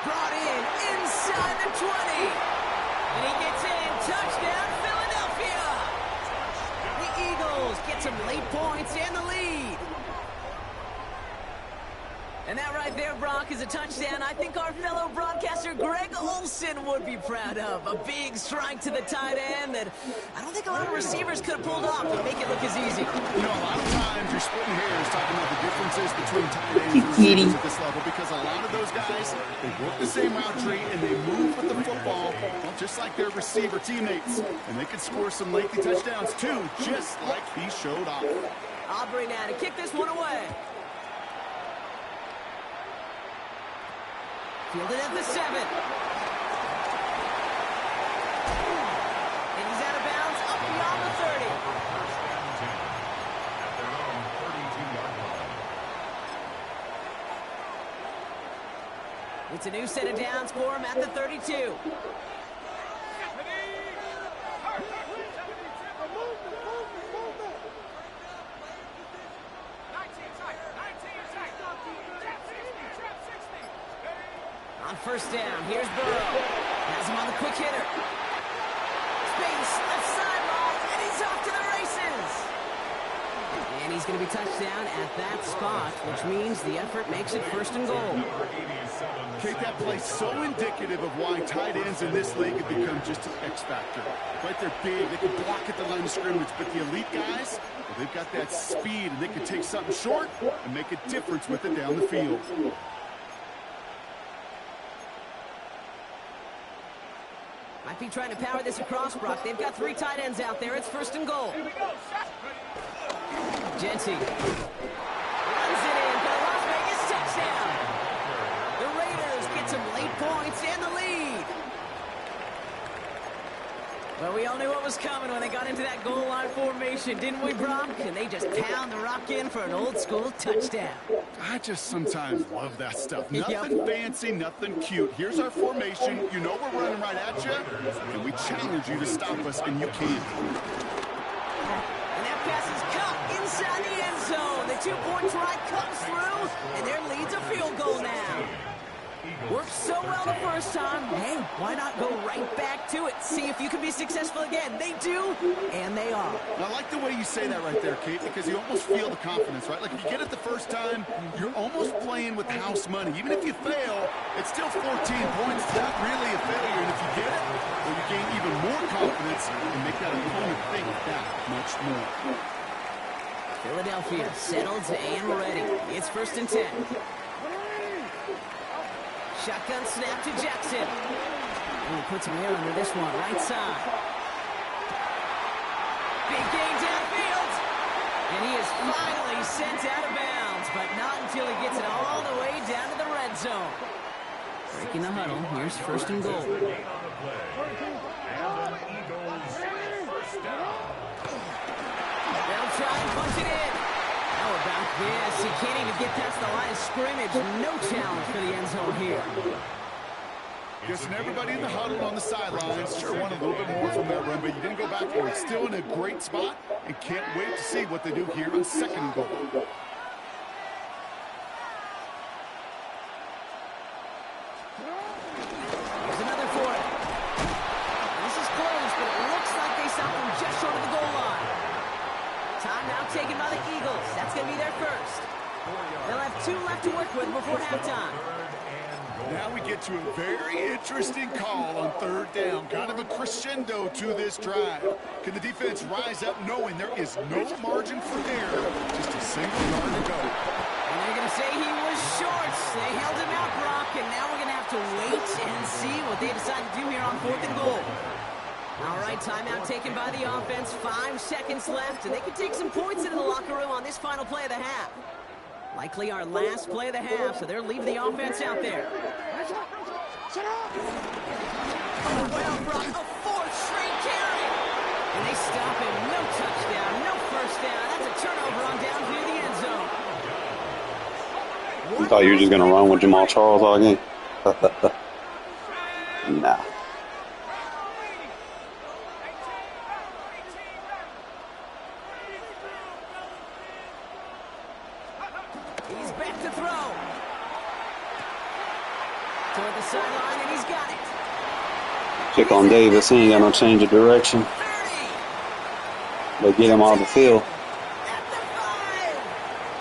Brought in inside the 20. And he gets in. Touchdown, Philadelphia. The Eagles get some late points and the lead. And that right there, Brock, is a touchdown I think our fellow broadcaster Greg Olson would be proud of. A big strike to the tight end that I don't think a lot of receivers could have pulled off and make it look as easy. You know, a lot of times you're splitting hairs talking about the differences between tight ends and receivers at this level because a lot of those guys, they work the same route tree and they move with the football, well, just like their receiver teammates. And they can score some lengthy touchdowns too, just like he showed off. Aubrey now to kick this one away. Fielded at the 7. And he's out of bounds up beyond the 30. First down and 10 at their own 32-yard line. It's a new set of downs for him at the 32. On first down, here's Burrow. Has him on the quick hitter. Space, left sideline, and he's off to the races. And he's going to be touchdown at that spot, which means the effort makes it first and goal. Kate, that play so indicative of why tight ends in this league have become just an X factor. Right, they're big, they can block at the line of scrimmage, but the elite guys, well, they've got that speed, and they can take something short and make a difference with it down the field. Might be trying to power this across, Brock. They've got 3 tight ends out there. It's first and goal. Jency runs it in for the Las Vegas touchdown. The Raiders get some late points and the lead. Well, we all knew what was coming when they got into that goal line formation, didn't we, Brock? And they just pound the rock in for an old-school touchdown. I just sometimes love that stuff. Nothing fancy, nothing cute. Here's our formation. You know we're running right at you, and we challenge you to stop us, and you can't. And that pass is caught inside the end zone. The 2-point try comes through, and their lead's a field goal now. Worked so well the first time. Hey, why not go right back to it? See if you can be successful again. They do, and they are. I like the way you say that right there, Kate, because you almost feel the confidence, right? Like if you get it the first time, you're almost playing with house money. Even if you fail, it's still 14 points. It's not really a failure. And if you get it, well, you gain even more confidence and make that opponent think that much more. Philadelphia settled and ready. It's first and 10. Shotgun snap to Jackson. And he puts him here under this one, right side. Big gain downfield. And he is finally sent out of bounds, but not until he gets it all the way down to the red zone. Breaking the huddle, here's first and goal. They'll try and punch it in. How about this? He can't even get past the line of scrimmage. No challenge for the end zone here. Guessing everybody in the huddle on the sidelines sure want a little bit more from that run, but you didn't go back for it. Still in a great spot and can't wait to see what they do here on second and goal. Here's another for it. This is close, but it looks like they stopped him just short of the goal line. Timeout taken by the Eagles. That's going to be their first. They'll have 2 left to work with before halftime. Now we get to a very interesting call on third down. Kind of a crescendo to this drive. Can the defense rise up knowing there is no margin for error? Just a single yard to go. And they're going to say he was short. They held him out, Brock, and now we're going to have to wait and see what they decide to do here on 4th and goal. All right, timeout taken by the offense. 5 seconds left, and they can take some points into the locker room on this final play of the half. Likely our last play of the half, so they're leaving the offense out there. Oh, well, Brock, a 4th straight carry. And they stop him. No touchdown, no first down. That's a turnover on down near the end zone. You thought you were just going to run with Jamal Charles all game? Nah. He's back to throw. Toward the sideline, and he's got it. Check on Davis. He ain't got no change of direction. 30. But get him off the field. At the 5.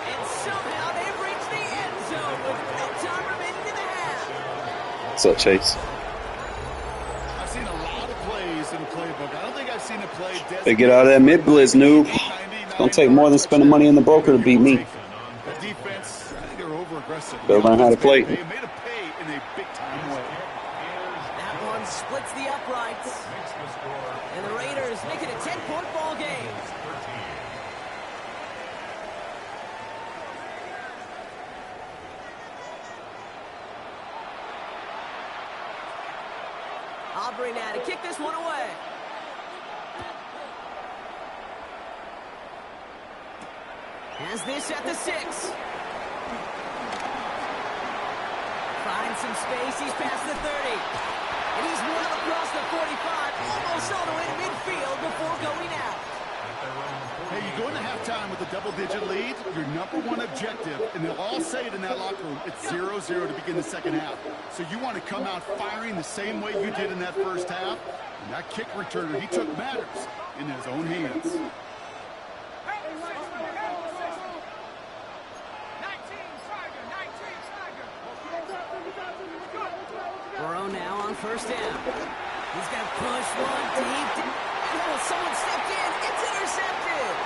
And somehow they've reached the end zone with What's up, Chase? I've seen a lot of plays in the playbook. I don't think I've seen a play. They get out of that mid blitz, noob. It's gonna take more than spending money on the broker to beat me. The defense, I think they're over aggressive. Better learn how to play. They made a pay in a big time way. That one splits the uprights. And the Raiders make it a 10-point ball game. Aubrey now to kick this one away. Has this at the 6. Finds some space. He's past the 30. And he's well across the 45. Almost all the way to midfield before going out. Hey, you go into halftime with a double-digit lead, your number one objective, and they'll all say it in that locker room, it's 0-0 to begin the second half. So you want to come out firing the same way you did in that first half. And that kick returner, he took matters in his own hands. Burrow now on first down. He's got to push one deep. Oh, someone stepped in. It's intercepted.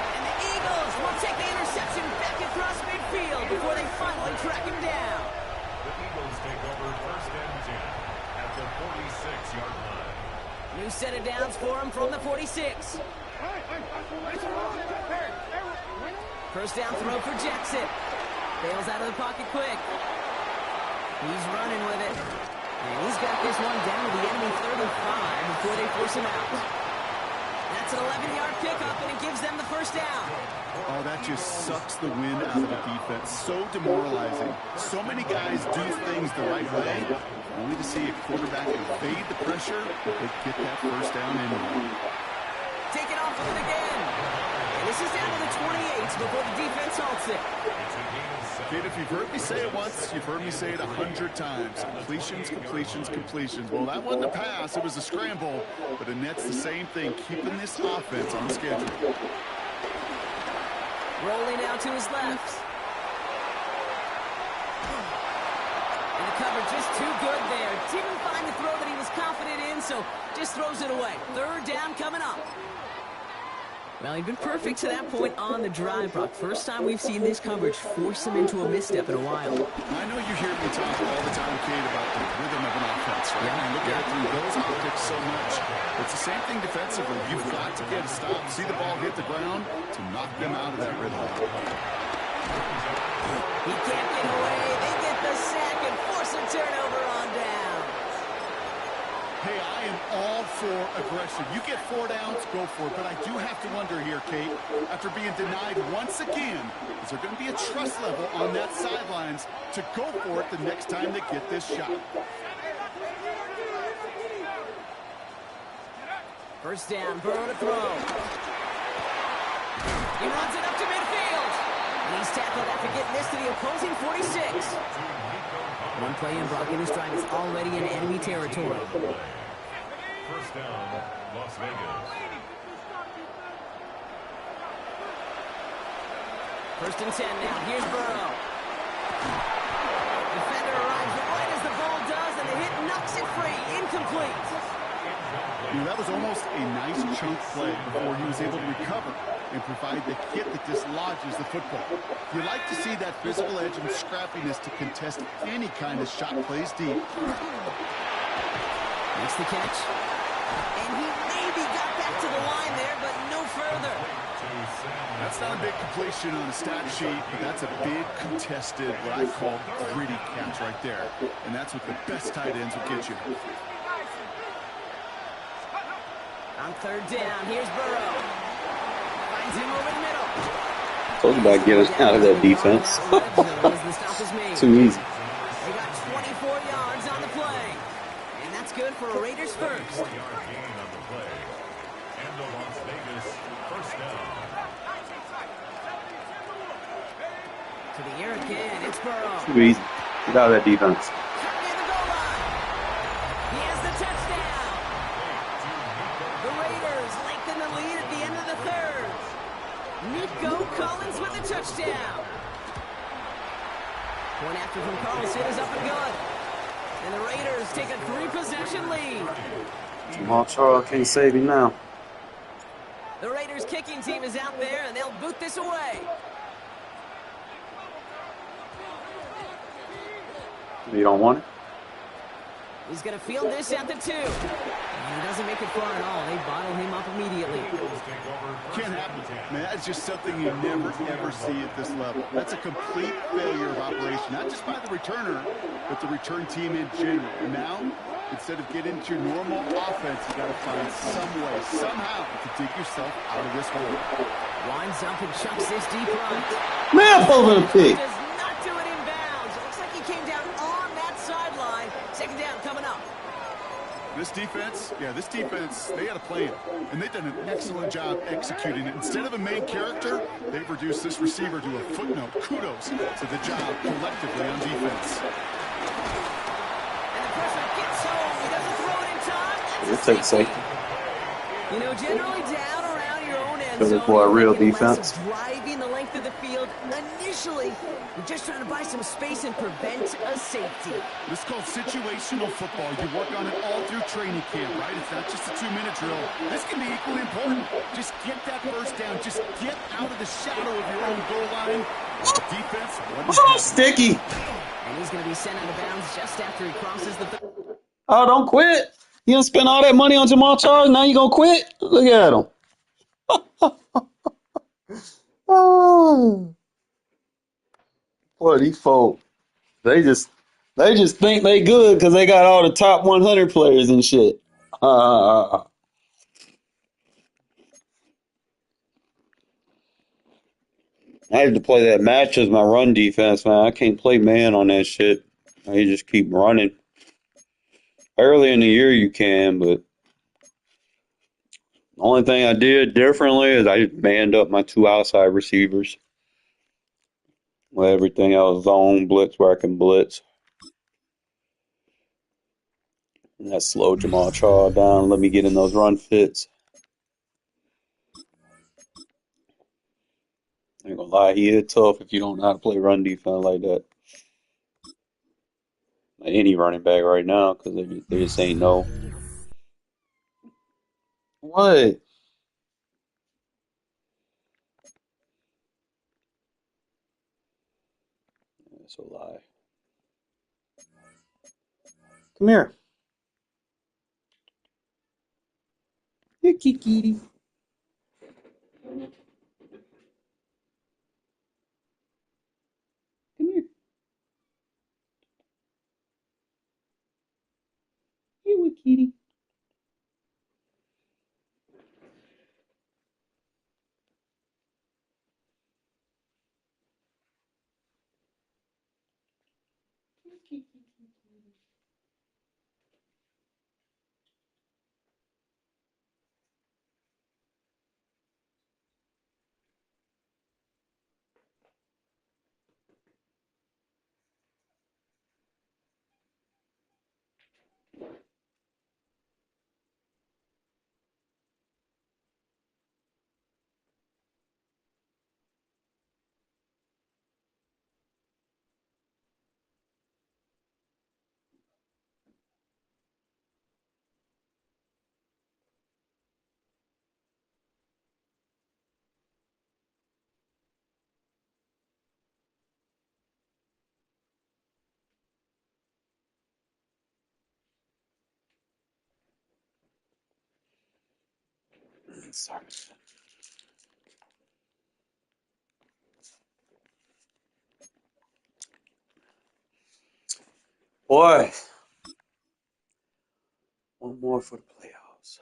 And the Eagles will take the interception back across midfield before they finally track him down. The Eagles take over first and 10 at the 46-yard line. New set of downs for him from the 46. First down throw for Jackson. Bails out of the pocket quick. He's running with it. And he's got this one down to the enemy 35 before they force him out. That's an 11-yard pickup, and it gives them the first down. Oh, that just sucks the wind out of the defense. So demoralizing. So many guys do things the right way, only to see a quarterback evade the pressure, but they get that first down anyway. Take it off with it again. And this is down to the 28 before the defense halts it. Kid, if you've heard me say it once, you've heard me say it 100 times. Completions, completions, completions. Well, that wasn't a pass. It was a scramble. But Annette's the same thing, keeping this offense on schedule. Rolling out to his left. And the cover just too good there. Didn't find the throw that he was confident in, so just throws it away. Third down coming up. Well, he'd been perfect to that point on the drive, Brock. First time we've seen this coverage force him into a misstep in a while. I know you hear me talk all the time, Kate, about the rhythm of an offense, right? Yeah. I look at it through those optics so much. It's the same thing defensively. You've got to get a stop, see the ball hit the ground to knock them out of that rhythm. He can't get away. They get the sack and force a turnover on down. Hey, I am all for aggression. You get 4 downs, go for it. But I do have to wonder here, Kate, after being denied once again, is there going to be a trust level on that sidelines to go for it the next time they get this shot? First down, Burrow to throw. He runs it up to midfield. And he's tackled after getting this to the opposing 46. One play in, Brock, in his drive is already in enemy territory. First down, Las Vegas. First and 10 now. Here's Burrow. Defender arrives right as the ball does, and the hit knocks it free. Incomplete. You know, that was almost a nice chunk play before he was able to recover and provide the hit that dislodges the football. You like to see that physical edge and scrappiness to contest any kind of shot plays deep. Makes the catch. And he maybe got back to the line there, but no further. That's not a big completion on a stat sheet, but that's a big contested, what I call gritty catch right there. And that's what the best tight ends will get you. On third down, here's Burrow. Finds him over the middle. Told you about getting out of that defense. Too easy. They got 24 yards on the play. And that's good for a Raiders first. 4-yard gain on the play. And the Las Vegas first down. To the air again, it's Burrow. Too easy. Get out of that defense. Near the goal line. He has the touchdown. The Raiders lengthen the lead at the end of the third. Nico Collins with a touchdown. Point after from Carlson is up and good. And the Raiders take a 3-possession lead. Jamal Charles can't save him now. The Raiders kicking team is out there, and they'll boot this away. You don't want it? He's going to field this at the 2. And he doesn't make it far at all. They bottle him up immediately. Can't happen. Man, that's just something you never, ever see at this level. That's a complete failure of operation, not just by the returner, but the return team in general. And now, instead of getting into your normal offense, you got to find some way, somehow, to dig yourself out of this hole. Winds up and chucks this deep right. Man, over the pick. Does not do it in bounds. It looks like he came down on that sideline. Second down coming up. This defense, they got a plan. And they've done an excellent job executing it. Instead of a main character, they've reduced this receiver to a footnote. Kudos to the job collectively on defense. And the pressure gets home. He doesn't throw it in time. We'll take safety. You know, generally down around your own end Because zone, it's a real you get less defense. of driving the length of the field. Initially, you're just trying to buy some space and prevent a safety. This is called situational football. You work on it all through training camp, right? It's not just a 2-minute drill. This can be equally important. Just get that first down. Just get out of the shadow of your own goal line. Defense. Oh, sticky. And he's going to be sent out of bounds just after he crosses the... Oh, don't quit. You done spend all that money on Jamal Charles, now you gonna quit? Look at him. Oh. Boy, these folks, they just think they good because they got all the top 100 players and shit. I had to play that match as my run defense, man. I can't play man on that shit. I just keep running. Early in the year you can, but the only thing I did differently is I manned up my 2 outside receivers. With everything else zone blitz where I can blitz. And that slowed Jamal Charles down. Let me get in those run fits. I ain't gonna lie, he is tough if you don't know how to play run defense like that. Like any running back right now, because they just ain't know. What? That's a lie. Come here. Here, Kiki. Come here. Here with Kitty. Sorry. Boy. One more for the playoffs.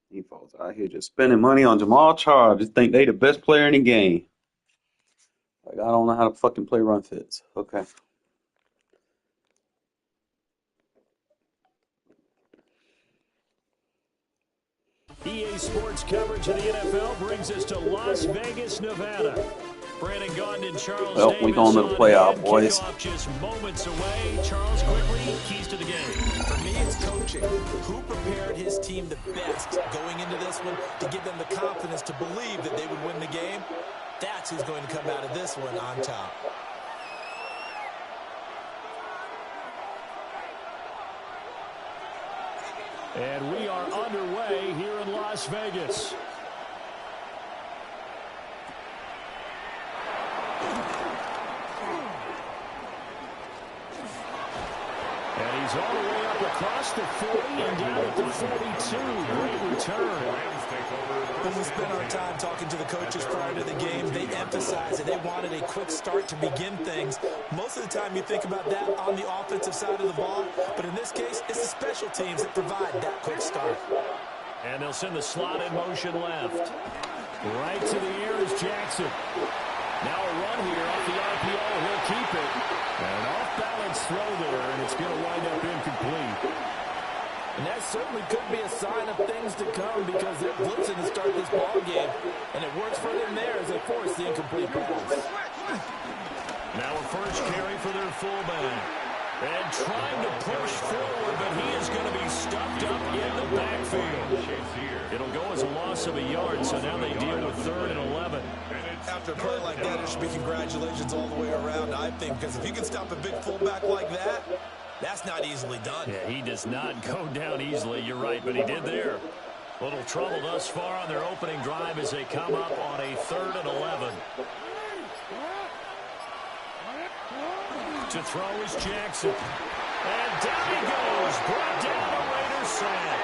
These folks out here just spending money on Jamal Charles. Just think they the best player in the game. Like, I don't know how to fucking play run fits. Okay. EA Sports coverage of the NFL brings us to Las Vegas, Nevada. Brandon Gaudin and Charles Well, we going to the playoff, boys. Just moments away. Charles, quickly, keys to the game. For me, it's coaching. Who prepared his team the best going into this one to give them the confidence to believe that they would win the game? That's who's going to come out of this one on top. And we are underway here in Las Vegas. And he's all the way up across the 40 and down at the 42. Great return. When we spent our time talking to the coaches prior to the game, they emphasized that they wanted a quick start to begin things. Most of the time you think about that on the offensive side of the ball, but in this case, it's the special teams that provide that quick start. And they'll send the slot in motion left. Right to the air is Jackson. Now a run here off the RPO. He'll keep it. And an off-balance throw there, and it's going to wind up incomplete. And that certainly could be a sign of things to come because they're blitzing to start this ball game. And it works for them there as they force the incomplete pass. Now a first carry for their fullback. And trying to push forward, but he is going to be stuffed up in the backfield. It'll go as a loss of a yard, so now they deal with 3rd and 11. After a play like that, it should be congratulations all the way around, I think, because if you can stop a big fullback like that, that's not easily done. Yeah, he does not go down easily, you're right, but he did there. Little trouble thus far on their opening drive as they come up on a 3rd and 11. To throw is Jackson. And down he goes. Brought down a Raider sack.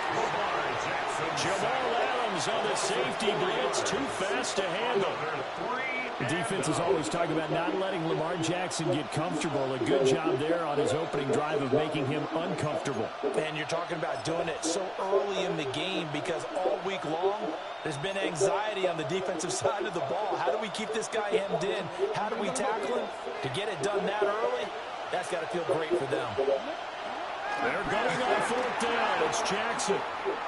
Jamal Adams on the safety blitz. Too fast to handle. The defense is always talking about not letting Lamar Jackson get comfortable. A good job there on his opening drive of making him uncomfortable. And you're talking about doing it so early in the game because all week long, there's been anxiety on the defensive side of the ball. How do we keep this guy hemmed in? How do we tackle him? To get it done that early, that's got to feel great for them. They're going on 4th down. It's Jackson.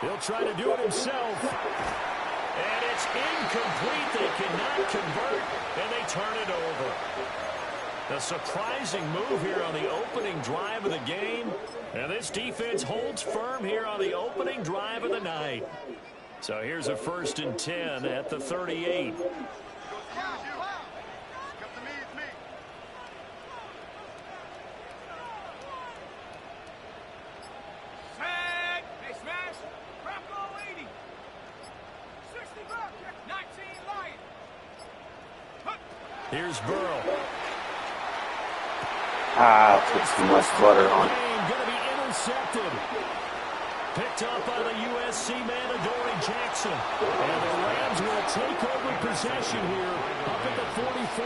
He'll try to do it himself. And it's incomplete. They cannot convert, and they turn it over. A surprising move here on the opening drive of the game. And this defense holds firm here on the opening drive of the night. So here's a 1st and 10 at the 38. Here's Burrow. Put too much butter on it. Going to be intercepted. Picked up by the USC man, Adoree Jackson. And the Rams will take over possession here up at the 44.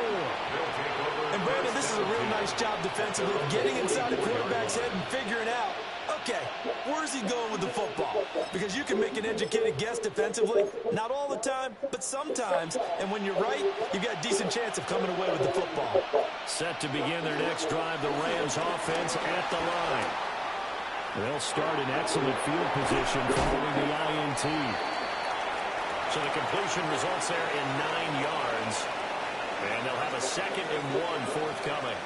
And Brandon, this is a real nice job defensively of getting inside the quarterback's head and figuring out, okay, where's he going with the football? Because you can make an educated guess defensively, not all the time, but sometimes. And when you're right, you've got a decent chance of coming away with the football. Set to begin their next drive, the Rams offense at the line. They'll start in excellent field position following the INT. So the completion results there in 9 yards. And they'll have a 2nd and 1 forthcoming.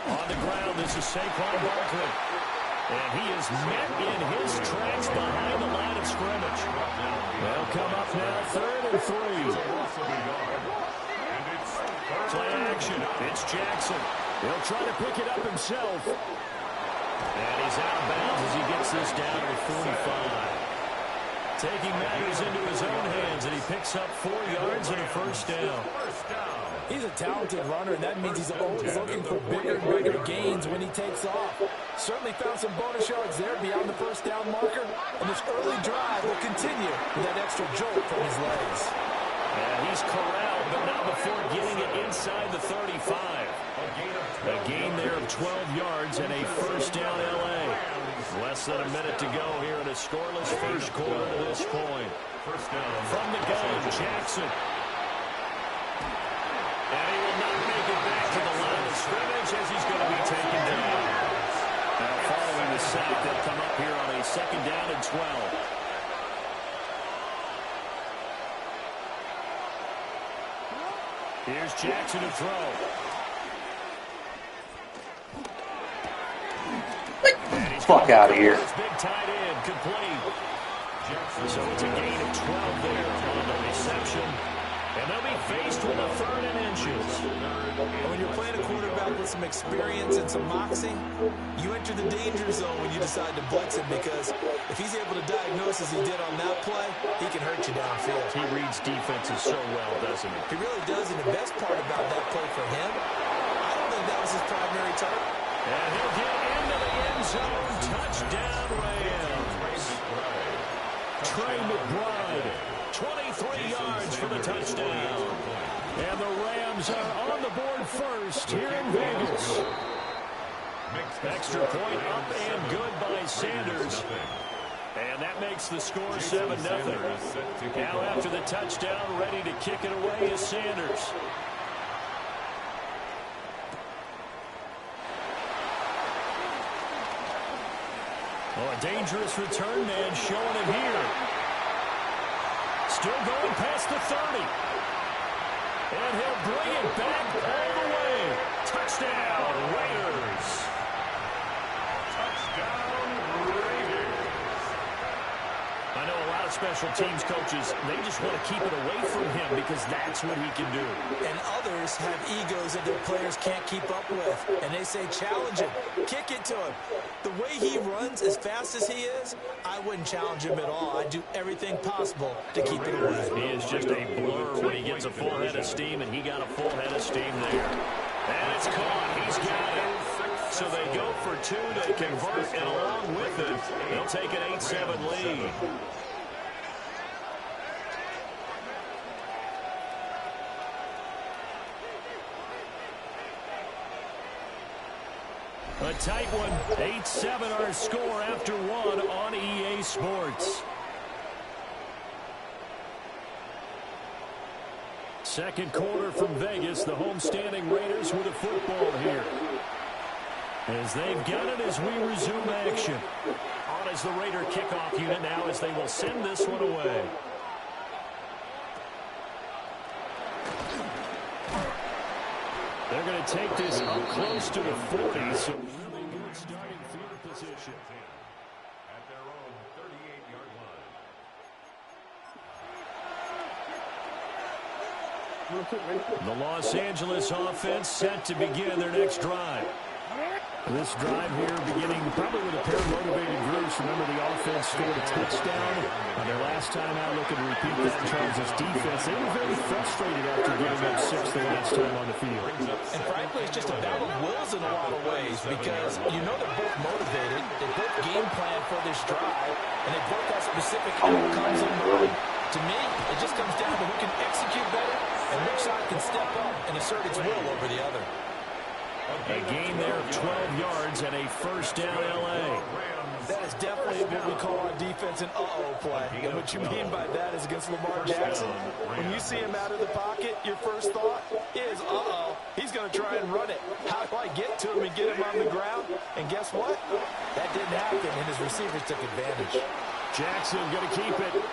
On the ground, this is Saquon Barkley. And he is met in his tracks behind the line of scrimmage. They'll come up now 3rd and 3. Play action. It's Jackson. He'll try to pick it up himself. And he's out of bounds as he gets this down to 45. Taking matters into his own hands, and he picks up 4 yards and a 1st down. He's a talented runner, and that means he's always looking for bigger and bigger gains when he takes off. Certainly found some bonus yards there beyond the 1st down marker, and this early drive will continue with that extra jolt from his legs. And he's corralled, but not before getting it inside the 35. A gain there of 12 yards and a 1st down L.A. Less than a minute to go here in a scoreless 1st quarter to this point. From the gun, Jackson. And he will not make it back to the line of scrimmage as he's going to be taken down. Now following the sack, they'll come up here on a 2nd down and 12. Here's Jackson to throw. Fuck out of here. Big tight end. incomplete. So it's a gain of 12 there on the reception. And they'll be faced with a 3rd and inches. When you're playing a quarterback with some experience and some moxie, you enter the danger zone when you decide to blitz him, because if he's able to diagnose as he did on that play, he can hurt you downfield. He reads defenses so well, doesn't he? He really does, and the best part about that play for him, I don't think that was his primary target. And he'll get into the end zone. Touchdown, Rams. Trey McBride, 23 yards for the touchdown. And the Rams are on the board first here in Vegas. Extra point up and good by Sanders. And that makes the score 7-0. Now after the touchdown, ready to kick it away is Sanders. Oh, a dangerous return man showing it here. Still going past the 30. And he'll bring it back all the way. Touchdown, Raiders. Touchdown, Raiders. I know a lot of special teams coaches, they just want to keep it away from him because that's what he can do. And others have egos that their players can't keep up with. And they say, challenge him, kick it to him. The way he runs as fast as he is, I wouldn't challenge him at all. I'd do everything possible to keep it away. He is just a blur when he gets a full head of steam, and he got a full head of steam there. And it's caught. He's got it. So they go for 2 to convert, and along with it, they'll take an 8-7 lead. A tight one, 8-7 our score after 1 on EA Sports. Second quarter from Vegas, the homestanding Raiders with a football here. As they've got it as we resume action. On as the Raider kickoff unit now as they will send this one away. They're going to take this up close to the 40, so really good starting field position. At their own 38-yard line. The Los Angeles offense set to begin their next drive. This drive here beginning probably with a pair of motivated groups. Remember, the offense scored a touchdown on their last time out. Looking to repeat that Chargers defense. They were very frustrated after giving up 6 the last time on the field. And frankly, it's just a battle of wills in a lot of ways, because you know they're both motivated. They both game plan for this drive, and they both have specific outcomes in mind. To me, it just comes down to who can execute better and which side can step up and assert its will over the other. A gain there of 12 yards and a first down L.A. That is definitely what we call our defense an uh-oh play. And what you mean by that is against Lamar Jackson, when you see him out of the pocket, your first thought is, uh-oh, he's going to try and run it. How do I get to him and get him on the ground? And guess what? That didn't happen, and his receivers took advantage. Jackson going to keep it.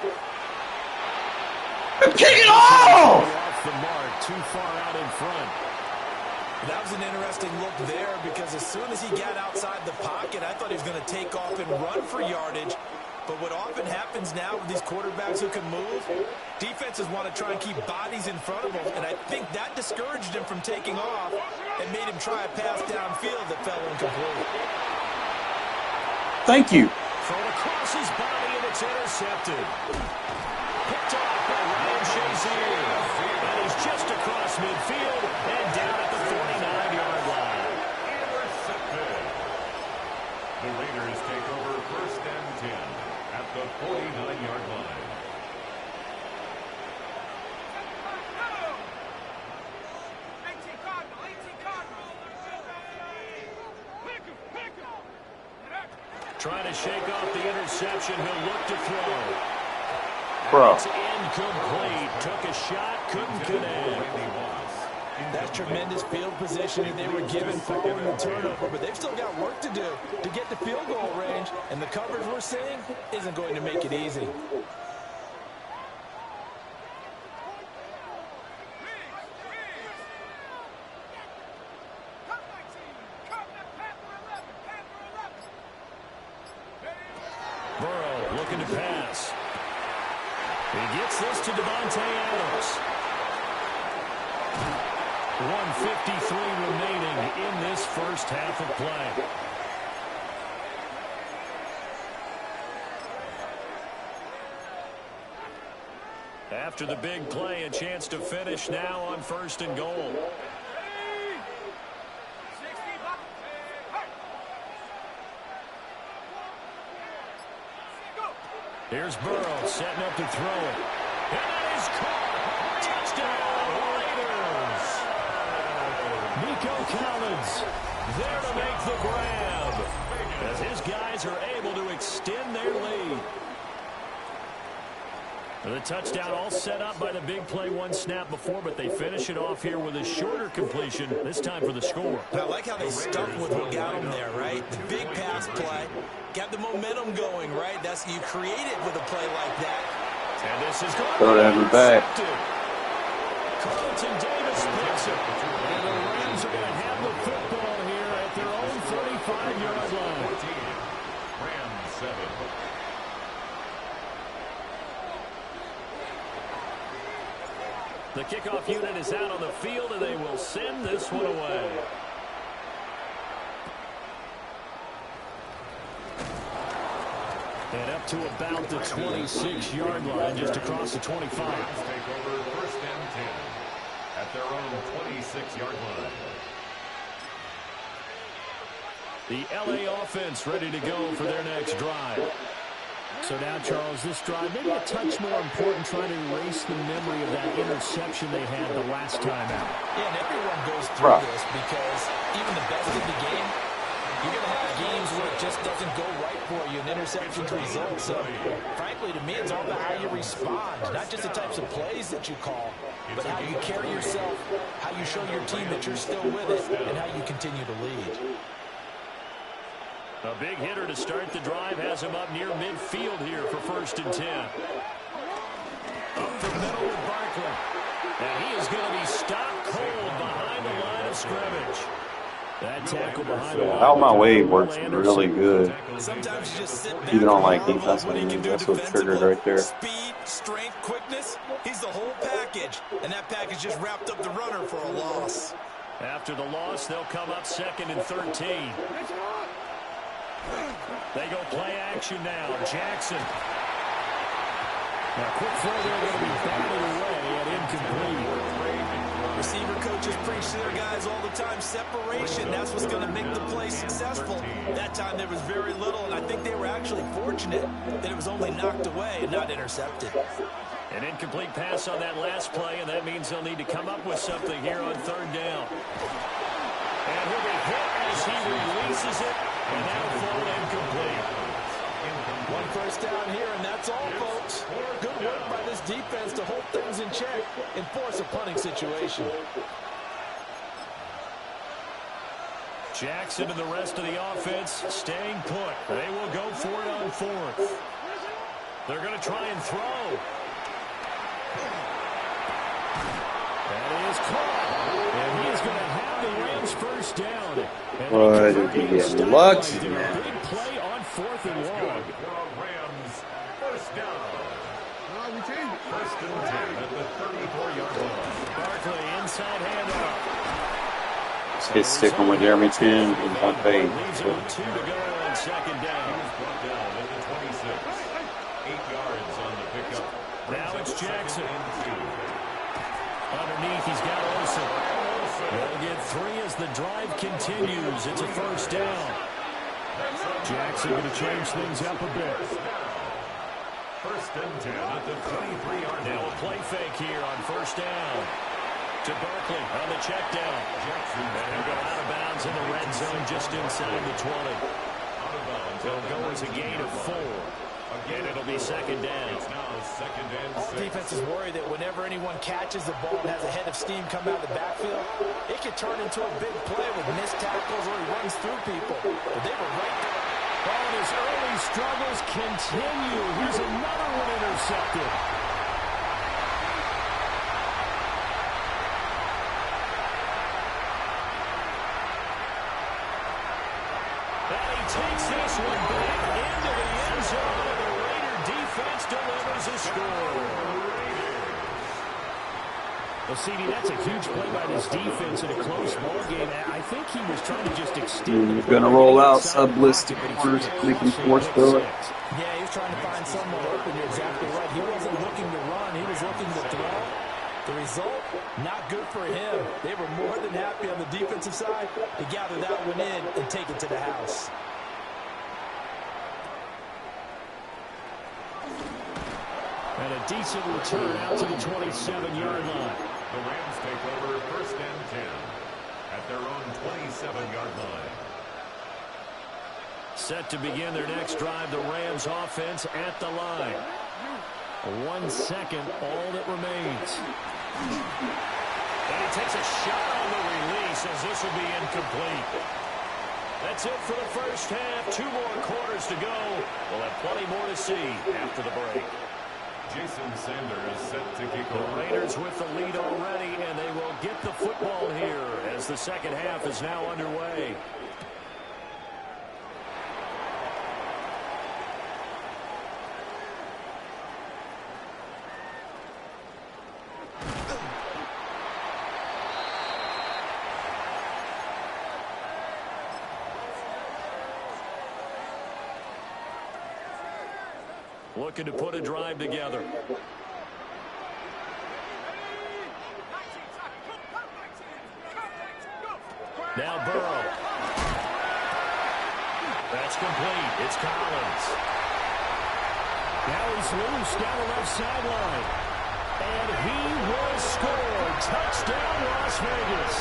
Kick it off! Off the mark, too far out in front. That was an interesting look there, because as soon as he got outside the pocket, I thought he was going to take off and run for yardage. But what often happens now with these quarterbacks who can move, defenses want to try and keep bodies in front of them, and I think that discouraged him from taking off and made him try a pass downfield that fell incomplete. Thank you. Thrown across his body, and it's intercepted. Picked off by Ryan Shazier. And he's just across midfield and down at the 49-yard line. Intercepted. The Raiders take over first and 10 at the 49-yard line. Trying to shake off the interception. He'll look to throw. Bro. It's incomplete. Took a shot, couldn't connect. That's tremendous field position that they were given following the turnover, but they've still got work to do to get to field goal range, and the coverage we're seeing isn't going to make it easy. Burrow looking to pass. He gets this to Devontae Adams. 1:53 remaining in this first half of play. After the big play, a chance to finish now on 1st and goal. Here's Burrow setting up to throw it. And that is caught. Touchdown, Raiders. Nico Collins there to make the grab as his guys are able to extend their lead. The touchdown all set up by the big play one snap before, but they finish it off here with a shorter completion, this time for the score. I like how they stuck with what got them there, right? The big pass play, got the momentum going, right? That's you create it with a play like that. And this is going Throw that in the back. Carlton Davis picks it. And the Rams are going to have the football here at their own 45-yard line. Rams 7. The kickoff unit is out on the field, and they will send this one away. And up to about the 26-yard line, just across the 25. Rams take over 1st and 10 at their own 26-yard line. The LA offense ready to go for their next drive. So now, Charles, this drive maybe a touch more important, trying to erase the memory of that interception they had the last time out. Yeah, and everyone goes through this because even the best in the game, you're going to have games where it just doesn't go right for you, and interceptions result. So, frankly, to me, it's all about how you respond, not just the types of plays that you call, but how you carry yourself, how you show your team that you're still with it, and how you continue to lead. A big hitter to start the drive has him up near midfield here for 1st and 10. Up the middle with Barkley. And he is going to be stopped cold behind the line of scrimmage. That tackle behind the line. Out my way works really good. Sometimes you just sit back Even on like and defense, what he can do that's what triggered defensively. right there. Speed, strength, quickness. He's the whole package. And that package just wrapped up the runner for a loss. After the loss, they'll come up 2nd and 13. They go play action now. Jackson. Now, quick throw there, going to be batted away at incomplete. Receiver coaches preach to their guys all the time. Separation, that's what's going to make the play successful. That time there was very little, and I think they were actually fortunate that it was only knocked away and not intercepted. An incomplete pass on that last play, and that means they'll need to come up with something here on 3rd down. And he'll be hit as he releases it, and that'll fall incomplete. 1 first down here, and that's all, folks. Good work by this defense to hold things in check and force a punting situation. Jackson and the rest of the offense staying put. They will go for it on 4th. They're going to try and throw. That is caught. And he is going to have the Rams 1st down. Boy, did he get lucky, man. Big play on 4th and long. Rams 1st down. 1st and 10 at the 34-yard line. Barkley inside handoff. He's sticking with Jeremy Chin and Devontae. Leaves it with 2 to go on 2nd down. Brought down at the 26. 8 yards on the pickup. Now it's Jackson. 2nd and 2. Underneath, he's got Olsen. They'll get 3 as the drive continues. It's a 1st down. Jackson going to change things up a bit. 1st and 10 at the 23-yard line. Now a play fake here on 1st down. To Barkley on the check down. Jackson And he'll go out of bounds in the red zone just inside the 20. out of bounds. They'll go as a gain of 4. And it'll be 2nd down. It's now 2nd and All 6. defenses worry that whenever anyone catches the ball and has a head of steam come out of the backfield, it could turn into a big play with missed tackles or he runs through people. But they were right there. And his early struggles continue. Here's another one intercepted. And he takes this one back into the end zone. defense delivers a score. Well, CD, that's a huge play by this defense in a close ball game. I think he was trying to just extend the You're play. gonna roll out sub-listed corners so we can force through it. Yeah, he was trying to find someone open. You're exactly right. He wasn't looking to run. He was looking to throw. The result, not good for him. They were more than happy on the defensive side to gather that one in and take it to the house. And a decent return out to the 27-yard line. The Rams take over 1st and 10 at their own 27-yard line. Set to begin their next drive, the Rams offense at the line. 1 second, all that remains. And he takes a shot on the release as this will be incomplete. That's it for the first half. 2 more quarters to go. We'll have plenty more to see after the break. Jason Sanders set to kick The off. Raiders with the lead already, and they will get the football here as the second half is now underway. Looking to put a drive together. Now Burrow. That's complete. It's Collins. Now he's loose down the left sideline. And he will score. Touchdown, Las Vegas.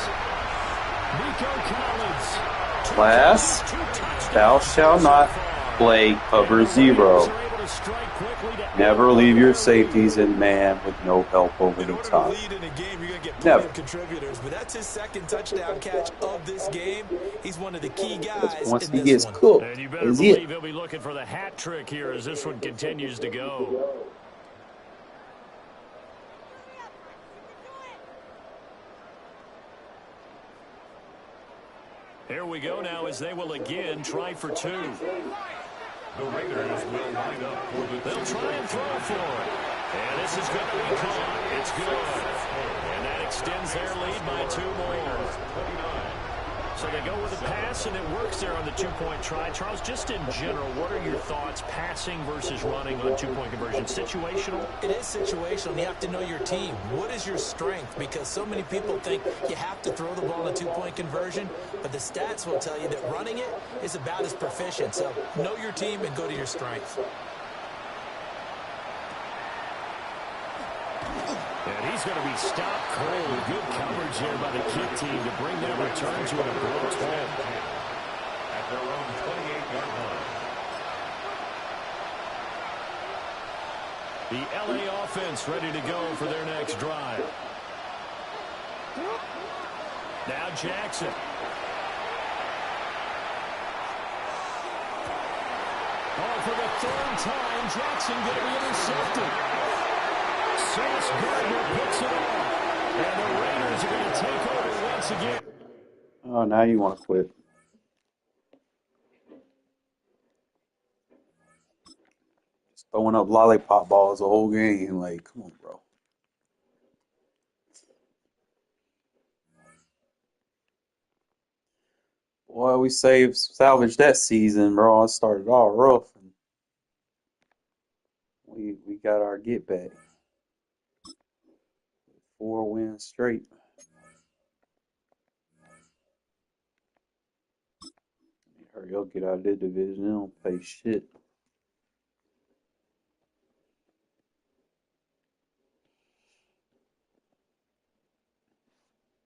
Nico Collins. Class, thou shalt not play cover 0. Never leave your safeties in man with no help over the top. Never. Contributors, but that's his second touchdown catch of this game. He's one of the key guys. Once in he this gets one. cooked, And you better is believe it. he'll be looking for the hat trick here as this one continues to go. Here we go now as they will again try for 2. The Raiders will line up for the They'll try and throw for it. And this is going to be caught. It's good. And that extends their lead by 2 more. So they go with a pass, and it works there on the 2-point try. Charles, just in general, what are your thoughts passing versus running on 2-point conversion? Situational? It is situational. You have to know your team. What is your strength? Because so many people think you have to throw the ball in a 2-point conversion, but the stats will tell you that running it is about as proficient. So know your team and go to your strength. And he's going to be stopped cold. Good coverage here by the kick team to bring that return to an abrupt halt. at their own 28-yard line. The LA offense ready to go for their next drive. Now Jackson. Oh, for the 3rd time, Jackson getting intercepted. Sauce Gardner picks it off. And the Raiders are going to take over once again. Oh, now you want to quit. Just throwing up lollipop balls the whole game. Like, come on, bro. Boy, we salvaged that season, bro. It started all rough. And we got our get back. 4 wins straight. Hurry up, get out of this division. They don't pay shit.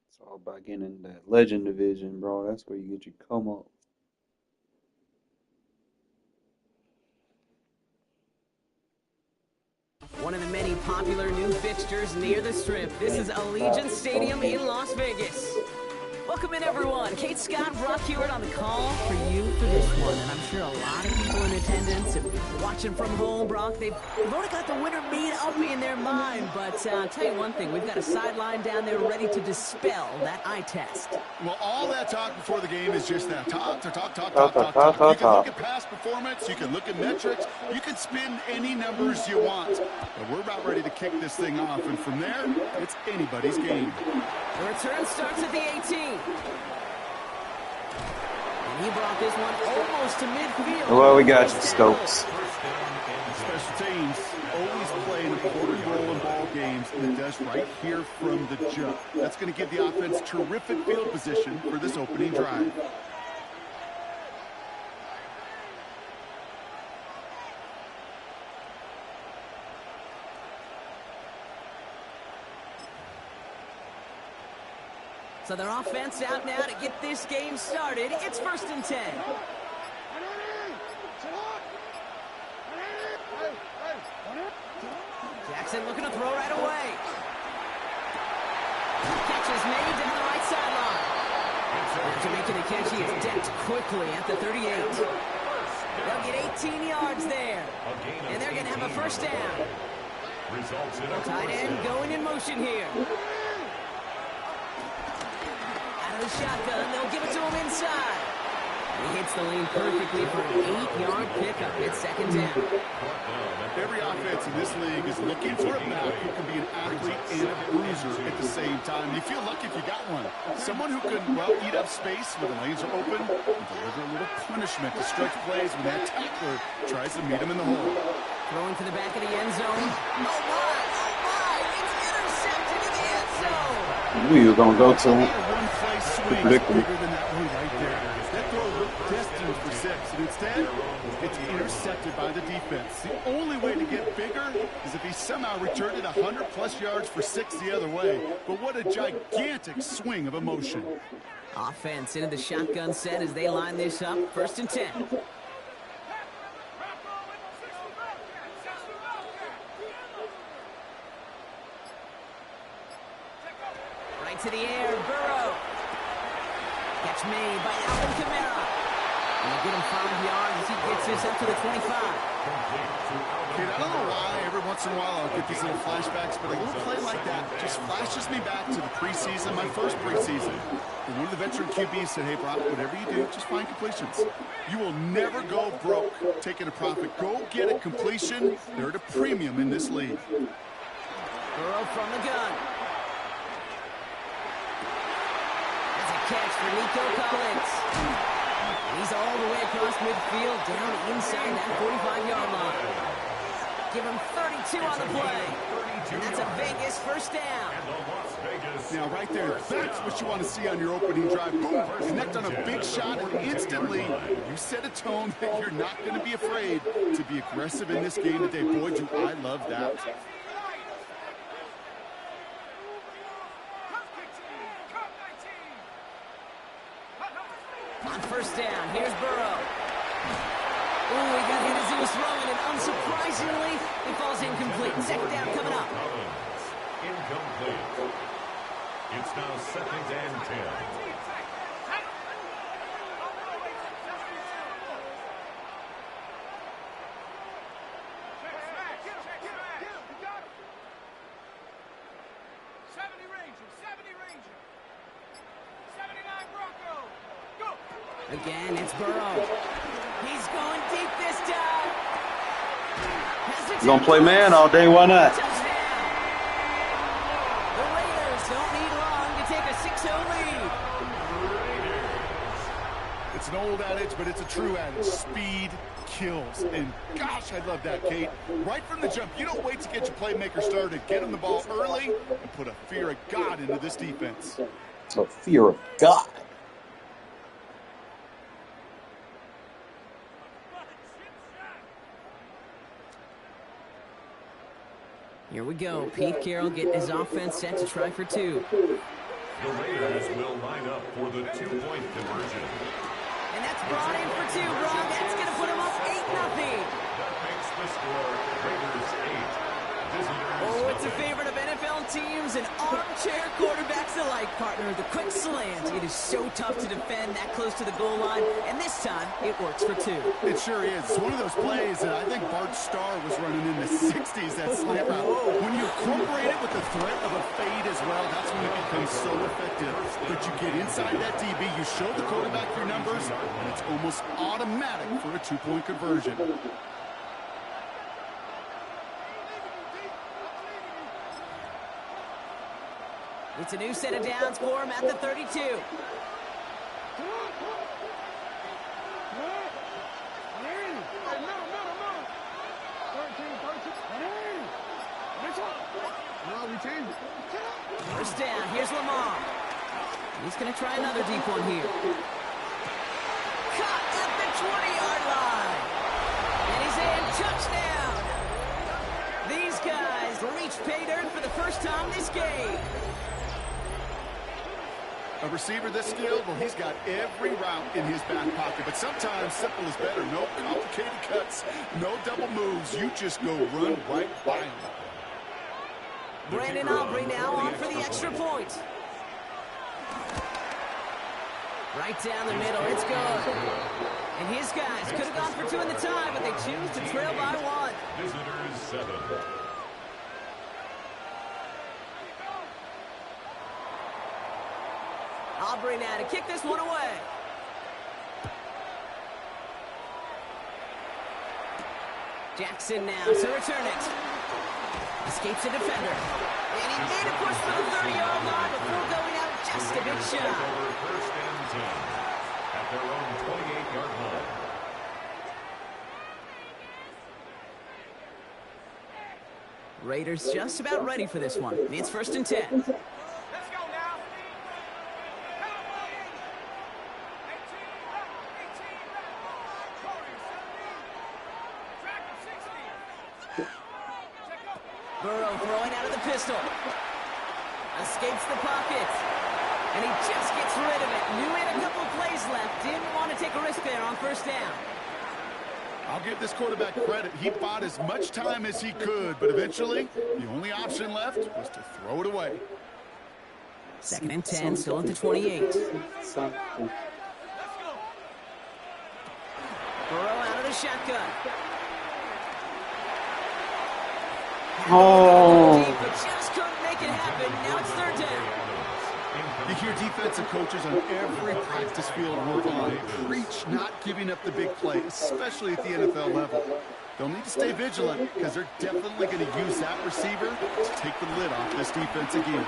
It's all about getting in that legend division, bro. That's where you get your come up. One of the many popular new fixtures near the Strip. This is Allegiant Stadium in Las Vegas. Welcome in, everyone. Kate Scott Brock Hewitt on the call for you for this one, and I'm sure a lot of people in attendance and watching from home, Brock, they've already got the winner made up in their mind, but I'll tell you one thing, we've got a sideline down there ready to dispel that eye test. Well, all that talk before the game is just that. Talk. You can look at past performance, you can look at metrics, you can spin any numbers you want. But we're about ready to kick this thing off, and from there, it's anybody's game. The return starts at the 18. And he brought this one almost to midfield. Well, we got you, Stokes. Special teams always play an important role in ball games, and it does right here from the jump. That's going to give the offense terrific field position for this opening drive. So their offense out now to get this game started. It's 1st and 10. Jackson looking to throw right away. Catch is made down the right sideline. After making the catch, he is decked quickly at the 38. They'll get 18 yards there. And they're going to have a first down. Tight end going in motion here. Out of the shotgun, they'll give it to him inside. He hits the lane perfectly for an 8-yard pickup. It's 2nd down. Every offense in this league is looking for a back who can be an athlete and a bruiser at the same time. You feel lucky if you got one. Someone who can, well, eat up space when the lanes are open and deliver a little punishment to stretch plays when that tackler tries to meet him in the hole. Throwing to the back of the end zone. Oh, my! It's intercepted in the end zone! I knew you were going to go to him. One play swing is bigger than that one right there. That throw looked destined for 6, and instead, it's intercepted by the defense. The only way to get bigger is if he somehow returned it 100-plus yards for 6 the other way. But what a gigantic swing of emotion. Offense into the shotgun set as they line this up. 1st and 10. Right to the air, Burrow. Catch made by Alvin Kamara. And they'll get him 5 yards as he gets this up to the 25. Kid, I don't know why every once in a while I'll get these little flashbacks, but a little play like that just flashes me back to the preseason, my first preseason. And one of the veteran QBs said, hey, Brock, whatever you do, just find completions. You will never go broke taking a profit. Go get a completion. They're at a premium in this league. Burrow from the gun. That's a catch for Nico Collins. He's all the way across midfield, down inside that 45-yard line. Give him 32 on the play. And that's a Vegas first down. Now, right there, that's what you want to see on your opening drive. Boom, connect on a big shot, and instantly you set a tone that you're not going to be afraid to be aggressive in this game today. Boy, do I love that. On 1st down, here's Burrow. Ooh, he got hit as he was throwing, and unsurprisingly, he falls incomplete. 2nd down coming up. Incomplete. It's now 2nd and 10. Again, it's Burrow. He's going deep this time. You gonna play man all day? Why not? Touchdown. The Raiders don't need long to take a 6-0 lead. It's an old adage, but it's a true adage. Speed kills. And gosh, I love that, Kate. Right from the jump, you don't wait to get your playmaker started. Get him the ball early and put a fear of God into this defense. It's a fear of God. Here we go. Pete Carroll getting his offense set to try for 2. The Raiders will line up for the 2-point conversion. And that's brought in for 2, Brock. That's going to put him up 8-0. That makes the score Raiders 8 Oh, it's a favorite of NFL teams and armchair quarterbacks alike, partner. The quick slant. It is so tough to defend that close to the goal line, and this time it works for 2. It sure is. It's one of those plays that I think Bart Starr was running in the 60s, that slant route. When you incorporate it with the threat of a fade as well, that's when it becomes so effective. But you get inside that DB, you show the quarterback your numbers, and it's almost automatic for a 2-point conversion. It's a new set of downs for him at the 32. First down, here's Lamar. He's going to try another deep one here. Caught at the 20-yard line. And he's in, touchdown. These guys reach pay dirt for the first time this game. A receiver this skilled, well, he's got every route in his back pocket. But sometimes simple is better. No complicated cuts, no double moves. You just go run right by him. Brandon Aubrey now on for the extra point. Right down the middle, it's good. And his guys could have gone for 2 in the tie, but they choose to trail by 1. Visitors 7. Aubrey now to kick this one away. Jackson now to return it. Escapes a defender. And he made a push for the 30-yard line before going out just a bit shy. First and 10 at their own 28-yard line. Raiders just about ready for this one. It's first and 10. Let's go now. Burrow throwing out of the pistol. Escapes the pocket. And he just gets rid of it. Knew he had a couple plays left. Didn't want to take a risk there on first down. I'll give this quarterback credit. He bought as much time as he could, but eventually, the only option left was to throw it away. Second and 10, still at the 28. Burrow out of the shotgun. Oh. But just couldn't make it happen. Now it's third down. You hear defensive coaches on every practice field work on preach not giving up the big plays, especially at the NFL level. They'll need to stay vigilant because they're definitely going to use that receiver to take the lid off this defense again. And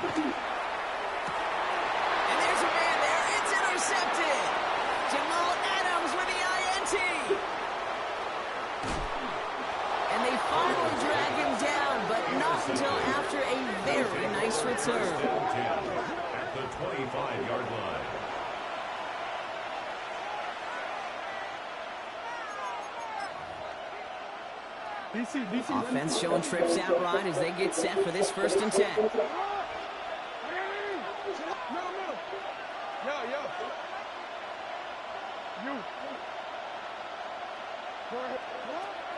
there's a man there. It's intercepted. Jamal Adams with the INT. And they finally drag him down, but not until after a very nice return. At the 25-yard line. Offense showing trips out right as they get set for this first and 10.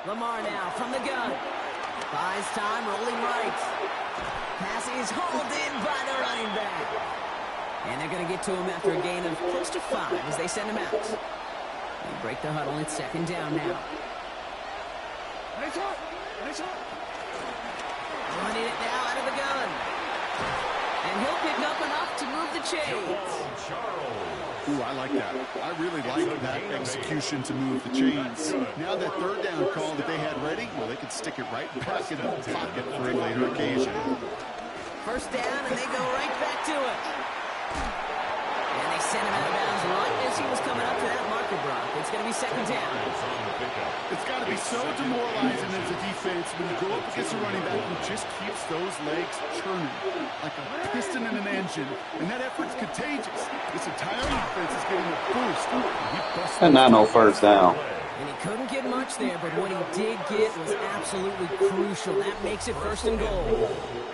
Lamar now from the gun. Buys time, rolling right. Pass is hauled in by the running back. And they're going to get to him after a gain of close to 5 as they send him out. They break the huddle. It's second down now. Running it now out of the gun. And he'll pick up enough to move the chains. Ooh, I like that. I really like that execution to move the chains. Now that third down call that they had ready, well, they could stick it right back in the pocket for a later occasion. First down, and they go right back to it. And they send him out of bounds right as he was coming up to that marker, Brock. It's going to be second down. It's got to be so demoralizing as a defense when you go up against a running back who just keeps those legs churning like a piston in an engine. And that effort's contagious. This entire defense is getting a boost. And not no first down. And he couldn't get much there, but what he did get was absolutely crucial. That makes it first and goal.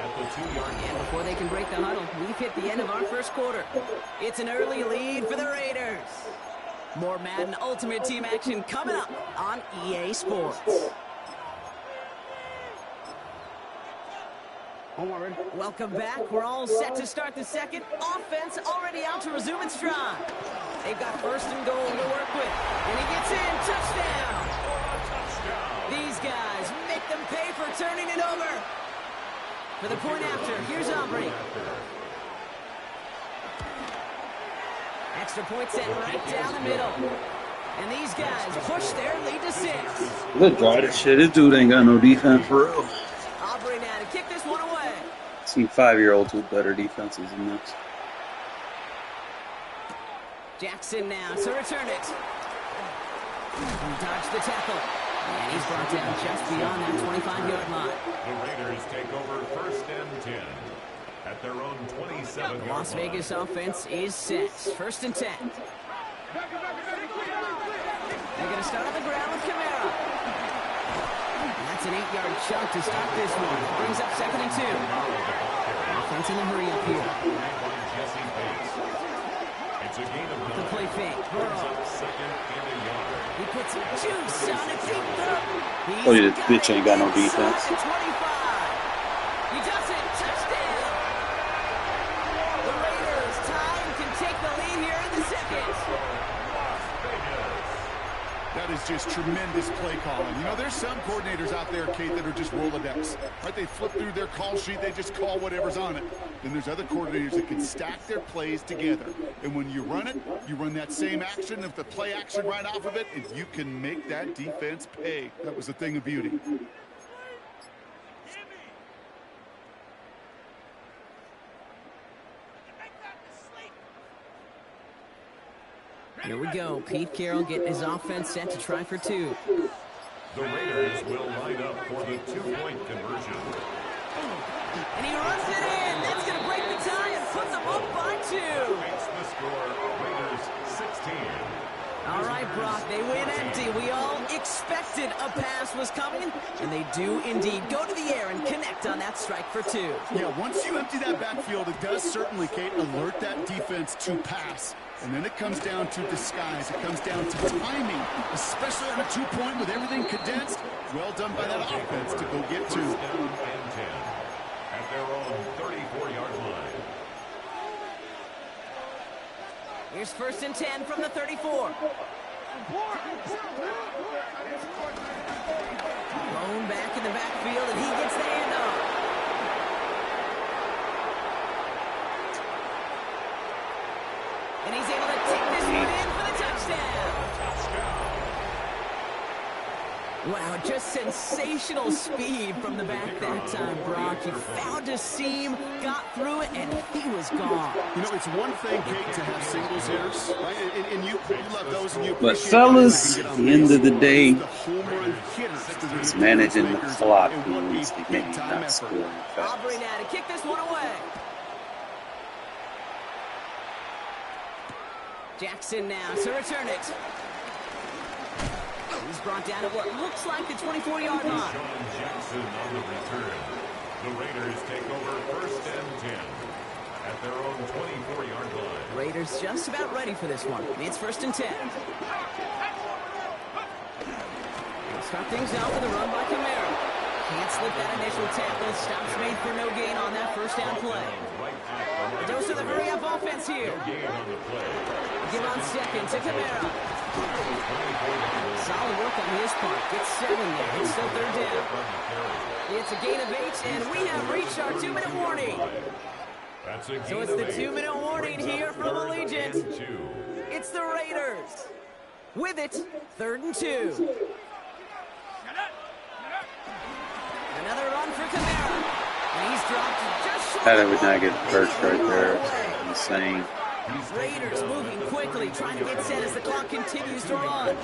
And before they can break the huddle, we've hit the end of our first quarter. It's an early lead for the Raiders. More Madden Ultimate Team action coming up on EA Sports. Welcome back. We're all set to start the second. Offense already out to resume its stride. They've got first and goal to work with. And he gets in. Touchdown. These guys make them pay for turning it over. For the point after, here's Aubrey. Extra point set right down the middle. And these guys push their lead to 6. Good draw this shit. This dude ain't got no defense for real. Aubrey now to kick this one away. Seen 5-year-olds with better defenses than this. Jackson now to return it. Dodge the tackle. And he's brought down just beyond that 25-yard line. The Raiders take over first and 10 at their own 27-yard line. Las Vegas offense is set. First and 10. They're going to start on the ground with Kamara. And that's an 8-yard chunk to start this one. Brings up second and 2. Offense in a hurry up here. It's a gain of 9. The play fake. Burrow. Second and a yard. He puts juice on it. Deep throw. Oh, yeah, this bitch ain't got no defense. 25. He does it. Touchdown. The Raiders tie and can take the lead here in the second. That is just tremendous play calling. You know, there's some coordinators out there, Kate, that are just Rolodex. Right? They flip through their call sheet. They just call whatever's on it. Then there's other coordinators that can stack their plays together. And when you run it, you run that same action with the play action right off of it, and you can make that defense pay. That was a thing of beauty. Here we go. Pete Carroll getting his offense set to try for 2. The Raiders will line up for the 2-point conversion. And he runs it in. That's going to break the tie and put them up by 2. Makes the score Raiders 16. All right, Brock, they win empty. We all expected a pass was coming, and they do indeed go to the air and connect on that strike for 2. Yeah, once you empty that backfield, it does certainly, Kate, alert that defense to pass. And then it comes down to disguise. It comes down to timing, especially on a 2-point with everything condensed. Well done by that offense to go get 2. First down and 10 at their own 34-yard line. Here's first and 10 from the 34. Blown back in the backfield, and he gets the handoff. And he's able to take this one in for the touchdown. Wow, just sensational speed from the back that time, Brock. He found a seam, got through it, and he was gone. You know, it's one thing, Kate, to have singles hitters, right? And you love those, and you But appreciate fellas, those. at the end of the day, The home run hitters. it's managing the clock who needs the game, not scoring Aubrey fast. now to kick this one away. Jackson now to return it. He's brought down at what looks like the 24-yard line. Sean Jackson on the return. The Raiders take over first and 10 at their own 24-yard line. Raiders just about ready for this one. It's first and 10. They'll start things out with a run by Kamara. Can't slip that initial tackle. Stops made for no gain on that first down play. A dose of the hurry-up offense here. Give on second to Kamara. Solid work on his part. Gets 7 there. It's still third down. It's a gain of 8, and we have reached our 2-minute warning. So it's the 2-minute warning here from Allegiant. It's the Raiders. With it, 3rd and 2. Another run for Kamara. And he's dropped just short. That would not get first right there. Insane. Raiders moving quickly, trying to get set as the clock continues to run.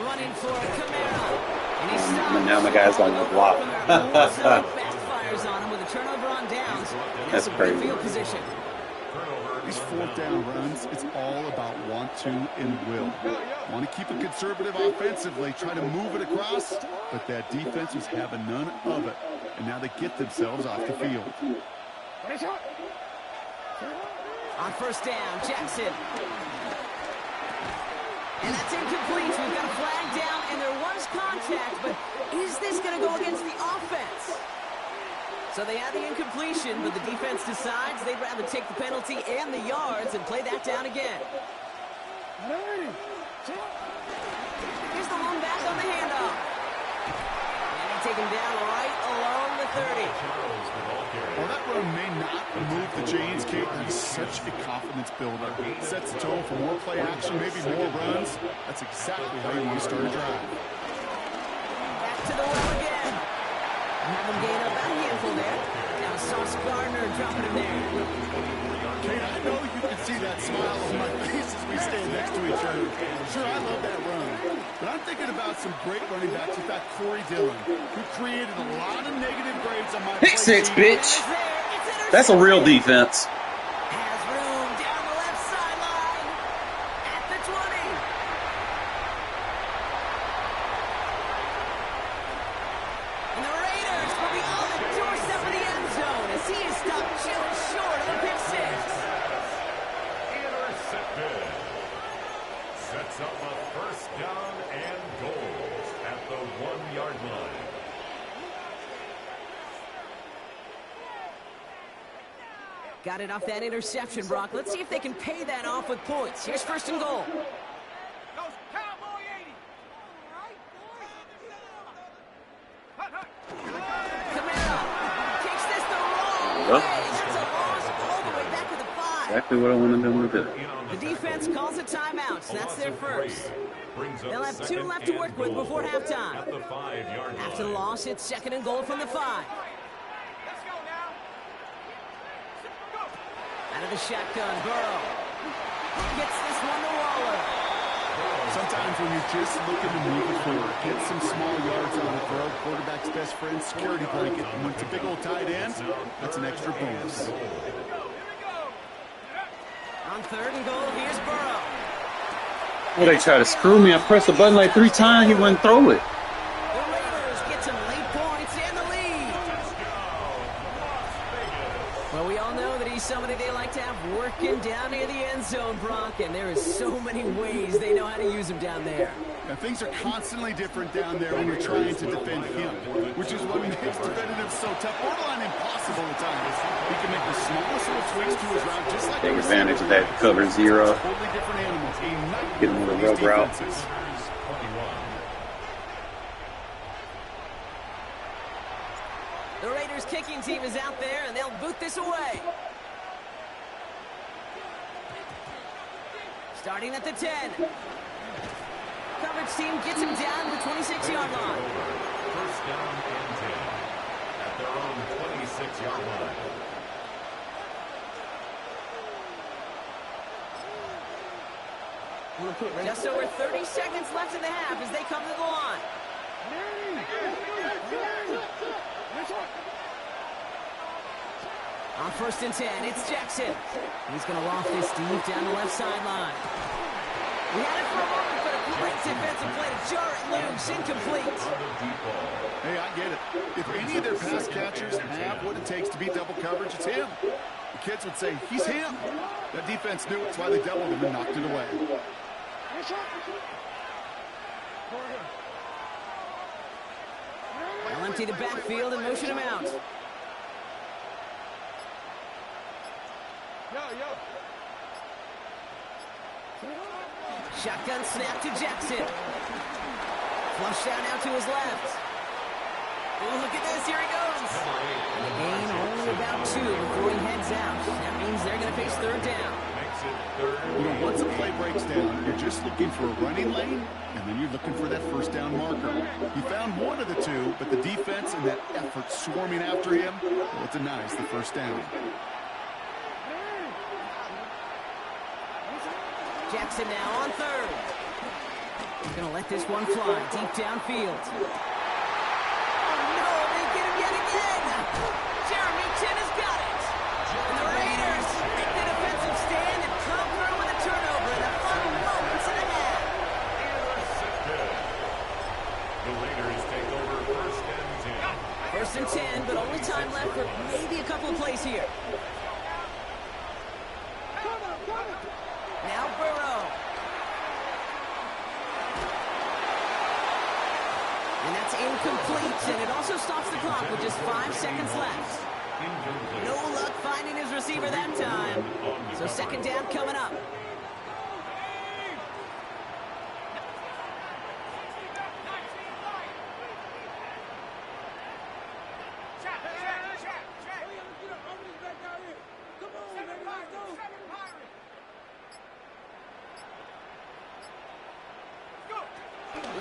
Running for Kamara. And he's stopped. Now my guy's on the block. Backfires on him with a turnover on downs. That's crazy. Field position. These 4th down runs, it's all about want to and will. Want to keep it conservative offensively, try to move it across, but that defense was having none of it. And now they get themselves off the field. On first down, Jackson. And that's incomplete. We've got a flag down, and there was contact, but is this going to go against the offense? So they had the incompletion, but the defense decides they'd rather take the penalty and the yards and play that down again. Here's the one back on the handoff. And they take him down right along the 30. Well, that run may not move the chains, Kate. That's such a confidence builder. It sets the tone for more play action, maybe more runs. That's exactly how you want to start a drive. Back to the well again. Have him gain up a handful there. Now Sauce Gardner dropping him there. Kate, I know you can see that smile on my face as we stand next to each other. Sure, I love that run. But I'm thinking about some great running backs. You've got Corey Dillon, who created a lot of negative grades on my Pick six, play sheet. bitch. That's a real defense. Has room down the left sideline at the 20. And the Raiders will be on the doorstep of the end zone as he is stopped just short of the pick six. Intercepted. Sets up a first down and goal at the 1-yard line. Got it off that interception, Brock. Let's see if they can pay that off with points. Here's first and goal. Goes Cowboy 80. Kamara takes this the wrong way. That's a loss all the way back to the 5. Exactly what I wanted them to do. The defense calls a timeout, so that's their first. They'll have 2 left to work with before halftime. At the 5-yard line. After the loss, it's second and goal from the 5. Let's go now. Go. Out of the shotgun, Burrow gets this one to Waller. Sometimes when you're just looking to move it forward, get some small yards on the throw, quarterback's best friend, security blanket. And when it's a big old tight end, that's an extra bonus. On third and goal, here's Burrow. Oh, they try to screw me. I pressed the button like 3 times. He wouldn't throw it. The Raiders get some late points and the lead. Well, we all know that he's somebody they like to have working down near the end zone, Brock, and there is so many ways they know how to use him down there. Now, things are constantly different down there when you're trying to defend him, which is what makes defending him so tough, borderline impossible at times. He can make the smallest little tweaks to his route, just like Take advantage of that cover 0. totally different animals. A nightmare Get him with a for these rub route. defenses. The Raiders kicking team is out there, and they'll boot this away. Starting at the 10. Coverage team gets him down to the 26-yard line. First down and 10 at their own 26-yard line. Just over 30 seconds left in the half as they come to the line. On first and 10, it's Jackson. He's going to loft this deep down the left sideline. We had it for a moment, but a great defensive play to jar it loose, incomplete. Hey, I get it. If any of their pass catchers have what it takes to beat double coverage, it's him. The kids would say, he's him. That defense knew it's why they doubled him and knocked it away. They'll empty the backfield and motion him out. Shotgun snap to Jackson. Flush down out to his left. Oh, look at this. Here he goes. The gain only about 2 before he heads out. That means they're going to face third down. You know, once a play breaks down, you're just looking for a running lane, and then you're looking for that first down marker. He found one of the 2, but the defense and that effort swarming after him, well, it denies the first down. Jackson now on third. He's going to let this one fly deep downfield. Oh, no, they get him yet again. Jeremy Chin has got it. And the Raiders make the defensive stand and come through with a turnover in a fun moments and a half. The Raiders take over first and 10. First and 10, but only time left for maybe a couple of plays here. Now Burrow. And that's incomplete, and it also stops the clock with just 5 seconds left. No luck finding his receiver that time. So second down coming up.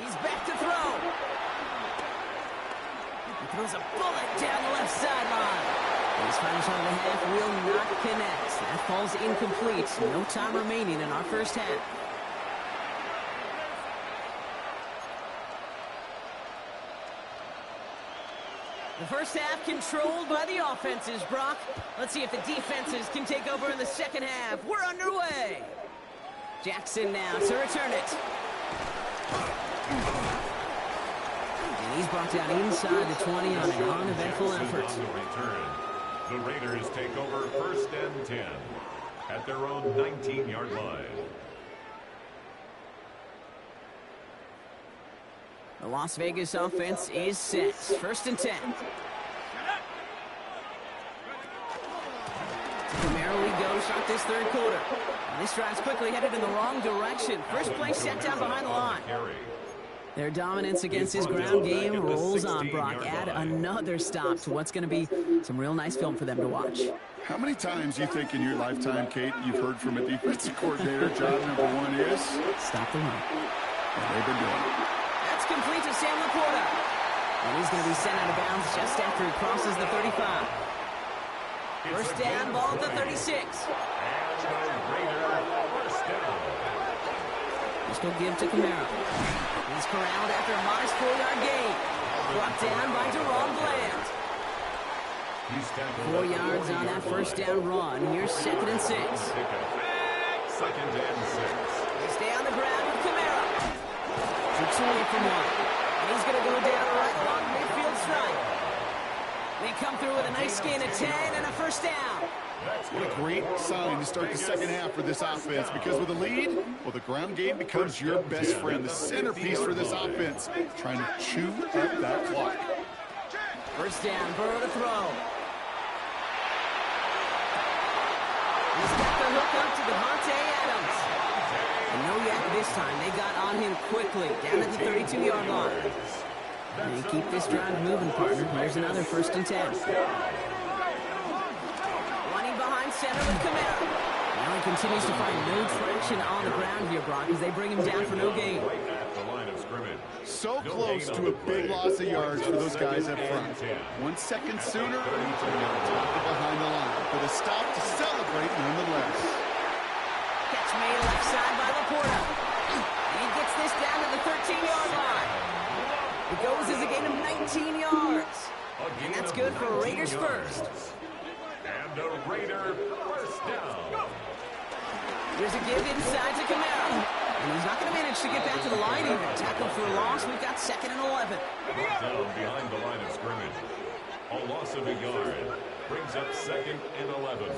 He's back to throw. He throws a bullet down the left sideline. His final shot of the half will not connect. That falls incomplete. No time remaining in our first half. The first half controlled by the offenses, Brock. Let's see if the defenses can take over in the second half. We're underway. Jackson now to return it. And he's brought down inside the 20 on an uneventful effort. The Raiders take over first and 10 at their own 19-yard line. The Las Vegas offense is set. First and 10. Camaro we go, start this third quarter. And this drive's quickly headed in the wrong direction. First play set down behind the line. Their dominance against his ground game rolls on, Brock. Add another stop to what's going to be some real nice film for them to watch. How many times you think in your lifetime, Kate, you've heard from a defensive coordinator, job number one is? Stop the run. And they've been doing it. That's complete to Sam Laporta. And he's going to be sent out of bounds just after he crosses the 35. First down, ball at the 36. Let's go give to Camaro. He's corralled after a modest 4-yard gain. Brought down by Deron Bland. 4 yards on that first down run. Here's second and 6. Second and 6. They stay on the ground with Camaro. 6 away from one. And he's going to go down right along midfield stripe. They come through with a nice gain of 10 and a first down. What a great sign to start the second half for this offense, because with a lead, well, the ground game becomes your best friend, the centerpiece for this offense, trying to chew up that clock. First down, Burrow to throw. He's got the hook up to Devontae Adams. And no yak this time. They got on him quickly, down at the 32-yard line. And they keep this drive moving, partner. Here's another first and 10. Running behind center with Camaro. Now he continues to find no traction on the ground here, Brock, as they bring him down for no gain. So close to a big loss of yards for those guys up front. 1 second sooner, behind the line. But a stop to celebrate nonetheless. Catch made left side by Laporta. He gets this down to the 13-yard line. It goes as a gain of 19 yards. And that's good for Raiders first. And a Raider first down. Here's a give inside to Camaro. And he's not going to manage to get back to the line even. Tackle for a loss. We've got second and 11. Brought down behind the line of scrimmage. A loss of a yard brings up second and 11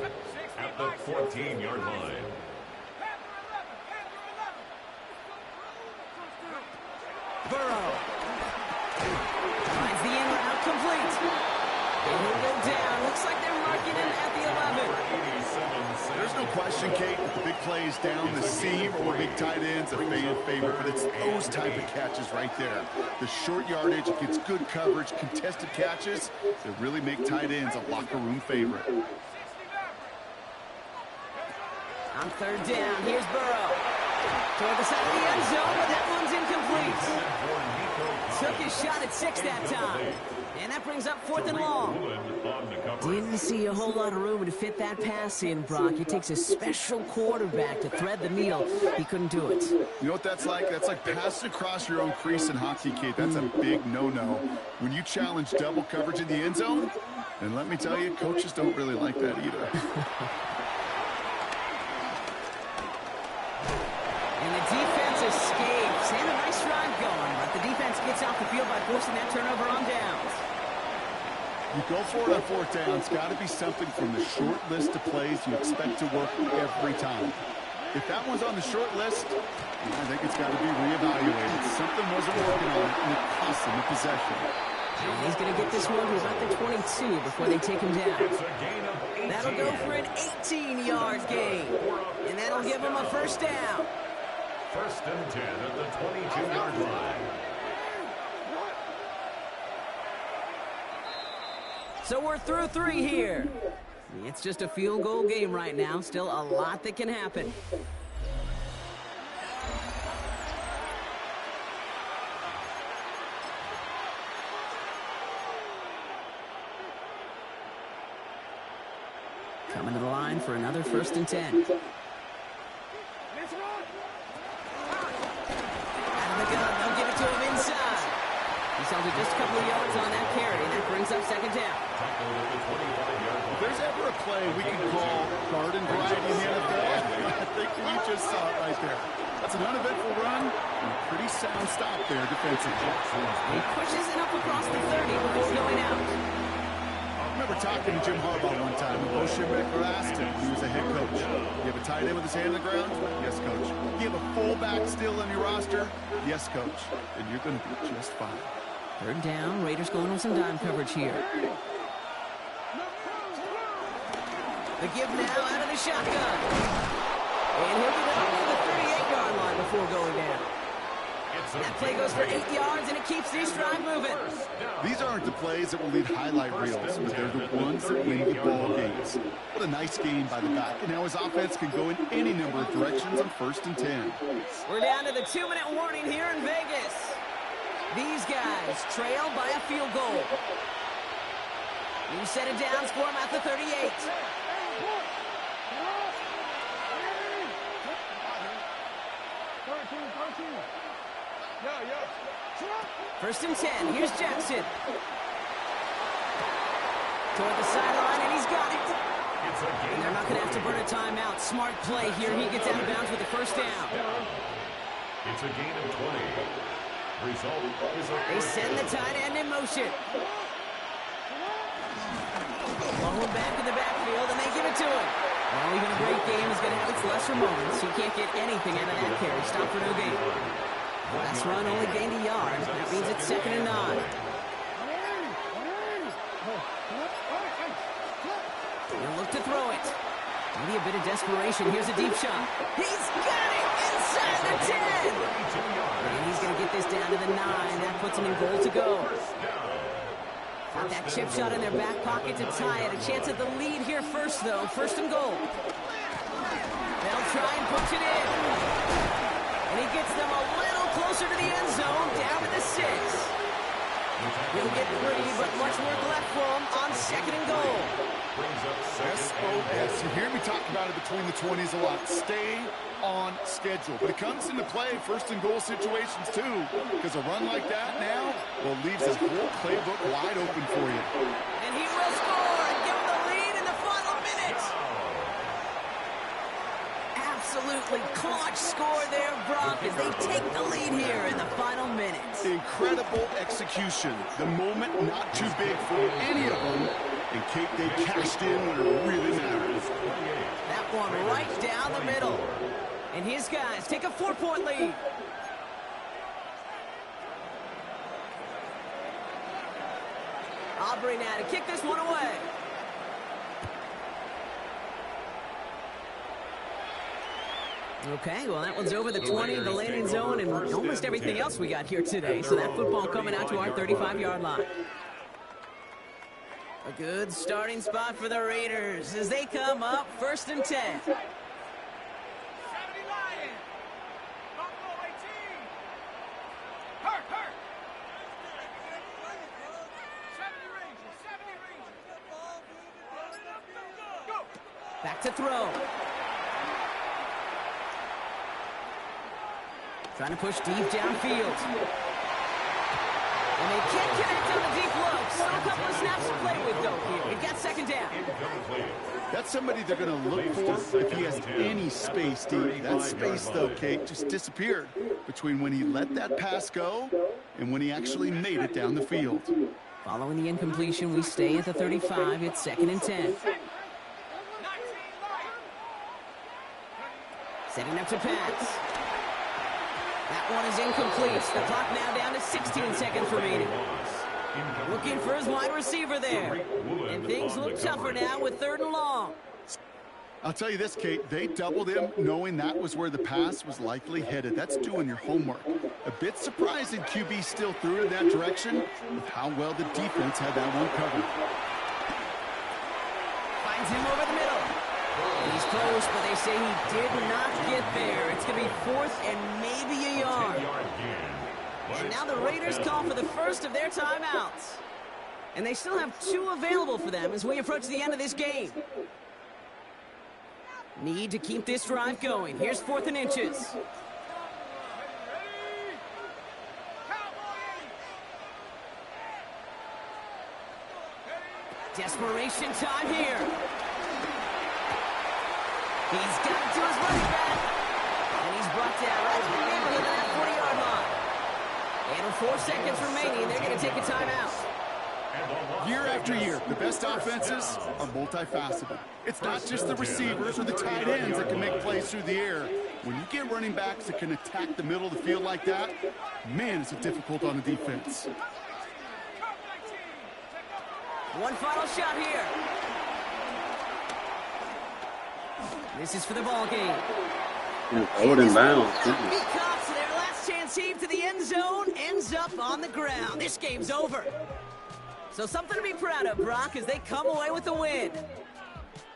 at the 14-yard line. Burrow finds the in route complete. And he'll go down. Looks like they're marking him at the 11. There's no question, Kate, that the big plays down the seam or big tight ends a fan favorite, but it's those type of catches right there. The short yardage, it gets good coverage, contested catches that really make tight ends a locker room favorite. On third down, here's Burrow. Toward the side of the end zone, but that one's incomplete. Took his shot at 6 that time. And that brings up fourth and long. Didn't see a whole lot of room to fit that pass in, Brock. It takes a special quarterback to thread the needle. He couldn't do it. You know what that's like? That's like passing across your own crease in hockey, Kate. That's a big no-no. When you challenge double coverage in the end zone, and let me tell you, coaches don't really like that either. And the defense escapes. And a nice drive going, but the defense gets off the field by forcing that turnover on downs. You go for it on fourth down. It's got to be something from the short list of plays you expect to work every time. If that one's on the short list, I think it's got to be reevaluated. Something wasn't working on it, and it cost him the possession. And he's going to get this one to about the 22 before they take him down. It's a gain of 18. That'll go for an 18-yard gain. And that'll give him a first down. First and 10 at the 22-yard line. So we're through 3 here. It's just a field goal game right now. Still a lot that can happen. Coming to the line for another first and 10. Out of the gun, they'll give it to him inside. He's held it just a couple of yards on that carry, and that brings up second down. If there's ever a play we can call garden variety in the NFL, I think we just saw it right there. That's an uneventful run and a pretty sound stop there defensively. He pushes it up across the 30 before going out. I remember talking to Jim Harbaugh one time, and Bo Schembechler asked him when he was a head coach, you have a tight end with his hand on the ground? Yes, coach. You have a fullback still on your roster? Yes, coach. And you're going to be just fine. Third down, Raiders going with some dime coverage here. The give now out of the shotgun. And he'll get up to the 38-yard line before going down. That play goes for 8 yards, and it keeps these drive moving. These aren't the plays that will lead highlight reels, but they're the ones that win the ball games. What a nice game by the back, and now his offense can go in any number of directions on first and 10. We're down to the 2-minute warning here in Vegas. These guys trail by a field goal. You set it down, score them at the 38. First and 10. Here's Jackson. Toward the sideline, and he's got it. And they're not going to have to burn a timeout. Smart play here. He gets out of bounds with the first down. It's a gain of 20. Result is a They send the tight end in motion. Long one back in the backfield, and they give it to him. Well, even a great game is going to have its lesser moments. He can't get anything out of that carry. Stop for no gain. Last run only gained a yard. That means it's 2nd and 9. He'll look to throw it. Maybe a bit of desperation. Here's a deep shot. He's got it inside the 10. And he's going to get this down to the 9. That puts him in goal to go. Got that chip shot in their back pocket to tie it. A chance at the lead here first, though. First and goal. They'll try and push it in. And he gets them a little closer to the end zone, down to the 6. He'll get 3, but much work left for him on 2nd and goal. SOS. You hear me talk about it between the 20s a lot. Stay on schedule. But it comes into play first and goal situations too. Because a run like that now, well, leaves that whole playbook wide open for you. And he will score and give him the lead in the final minute. Absolutely clutch score there, Brock, as they take the lead here in the final minutes. Incredible execution. The moment not too big for any of them. And Kate, they cashed in when it really matters. That one right down the middle. And his guys take a 4-point lead. Aubrey now to kick this one away. Okay, well, that one's over the 20, the landing zone, and almost everything else we got here today. So that football coming out to our 35-yard line. A good starting spot for the Raiders as they come up 1st and 10. 70 Lions. Buffalo 18. Hurt. 70 Rangers. 70 Rangers. Go. Back to throw. Trying to push deep downfield. And they can't connect on the deep look. Still a couple of snaps to play with, though, here. They've got 2nd down. That's somebody they're going to look for if he has any space deep. That space, though, Kate, just disappeared between when he let that pass go and when he actually made it down the field. Following the incompletion, we stay at the 35. It's 2nd and 10. Setting up to pass. That one is incomplete. The clock now down to 16 seconds remaining. Looking for his wide receiver there. And things look tougher now with 3rd and long. I'll tell you this, Kate, they doubled him knowing that was where the pass was likely headed. That's doing your homework. A bit surprising QB still threw in that direction with how well the defense had that one covered. Finds him over the middle. He's close, but they say he did not get there. It's going to be 4th and maybe a yard. And now the Raiders call for the first of their timeouts. And they still have 2 available for them as we approach the end of this game. Need to keep this drive going. Here's 4th and inches. Desperation time here. He's got it to his running back. And he's brought down right in the neighborhood of that 40-yard line. And with 4 seconds remaining, they're going to take a timeout. Year after year, the best offenses are multifaceted. It's not just the receivers or the tight ends that can make plays through the air. When you get running backs that can attack the middle of the field like that, man, is it difficult on the defense. One final shot here. This is for the ball game. Forward and bounds. Because their last chance heave to the end zone ends up on the ground. This game's over. So something to be proud of, Brock, as they come away with the win.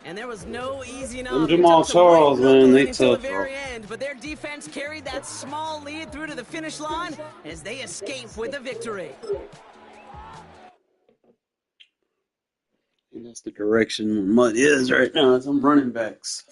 And there was no easy enough. Jamal Charles, man, they until the tough. very end, but their defense carried that small lead through to the finish line as they escape with a victory. And that's the direction Mud is right now. Some running backs.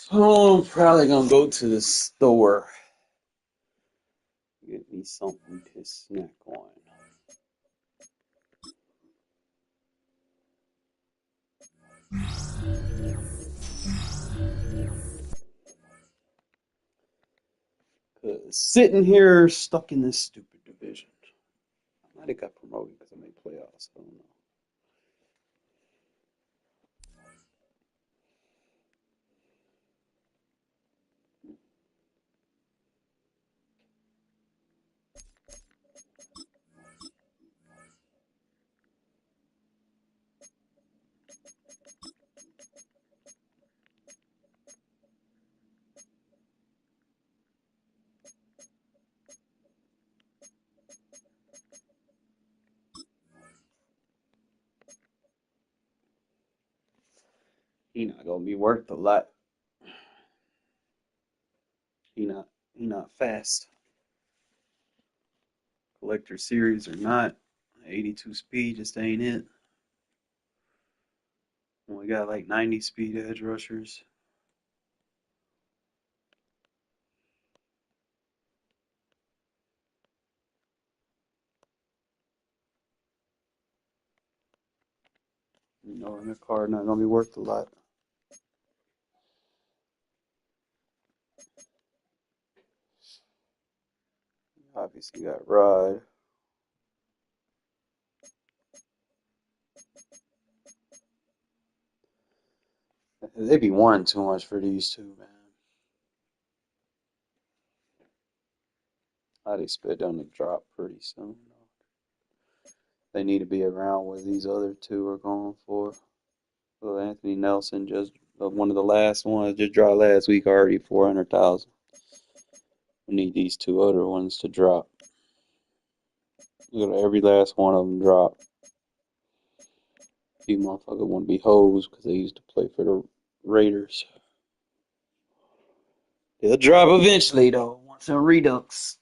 So I'm probably gonna go to the store. Get me something to snack on. Cause sitting here stuck in this stupid division. I might have got promoted because I made playoffs. I don't know. He not gonna be worth a lot. He not fast. Collector series or not, 82 speed just ain't it. We got like 90 speed edge rushers. You know, and the card not gonna be worth a lot. Obviously got Rod. They be wanting too much for these two, man. I'd expect them to drop pretty soon. They need to be around where these other two are going for. Well, Anthony Nelson, just one of the last ones, just dropped last week already, 400,000. We need these 2 other ones to drop. Look at every last one of them drop. Few motherfuckers want to be hoes because they used to play for the Raiders. They'll drop eventually, though, once in Redux.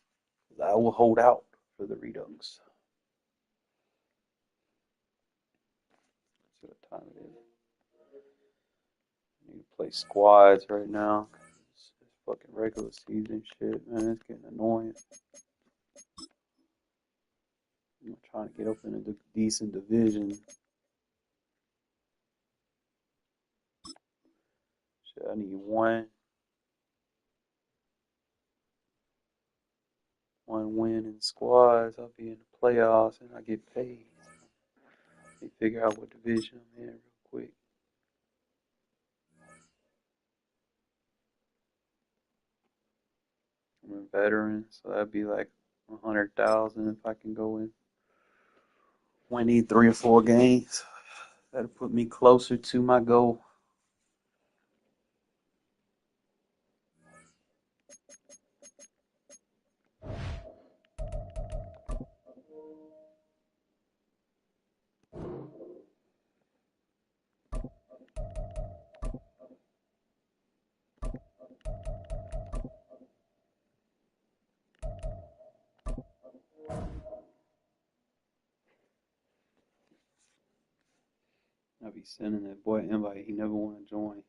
I will hold out for the Redux. See what time it is. I need to play squads right now. It's fucking regular season shit, man. It's getting annoying. I'm trying to get up in a decent division. Shit, I need one win in squads. I'll be in the playoffs and I get paid. Let me figure out what division I'm in real quick. I'm a veteran, so that'd be like 100,000 if I can go in 20, 3 or 4 games. That'll put me closer to my goal. I'll be sending that boy an invite. He never want to join.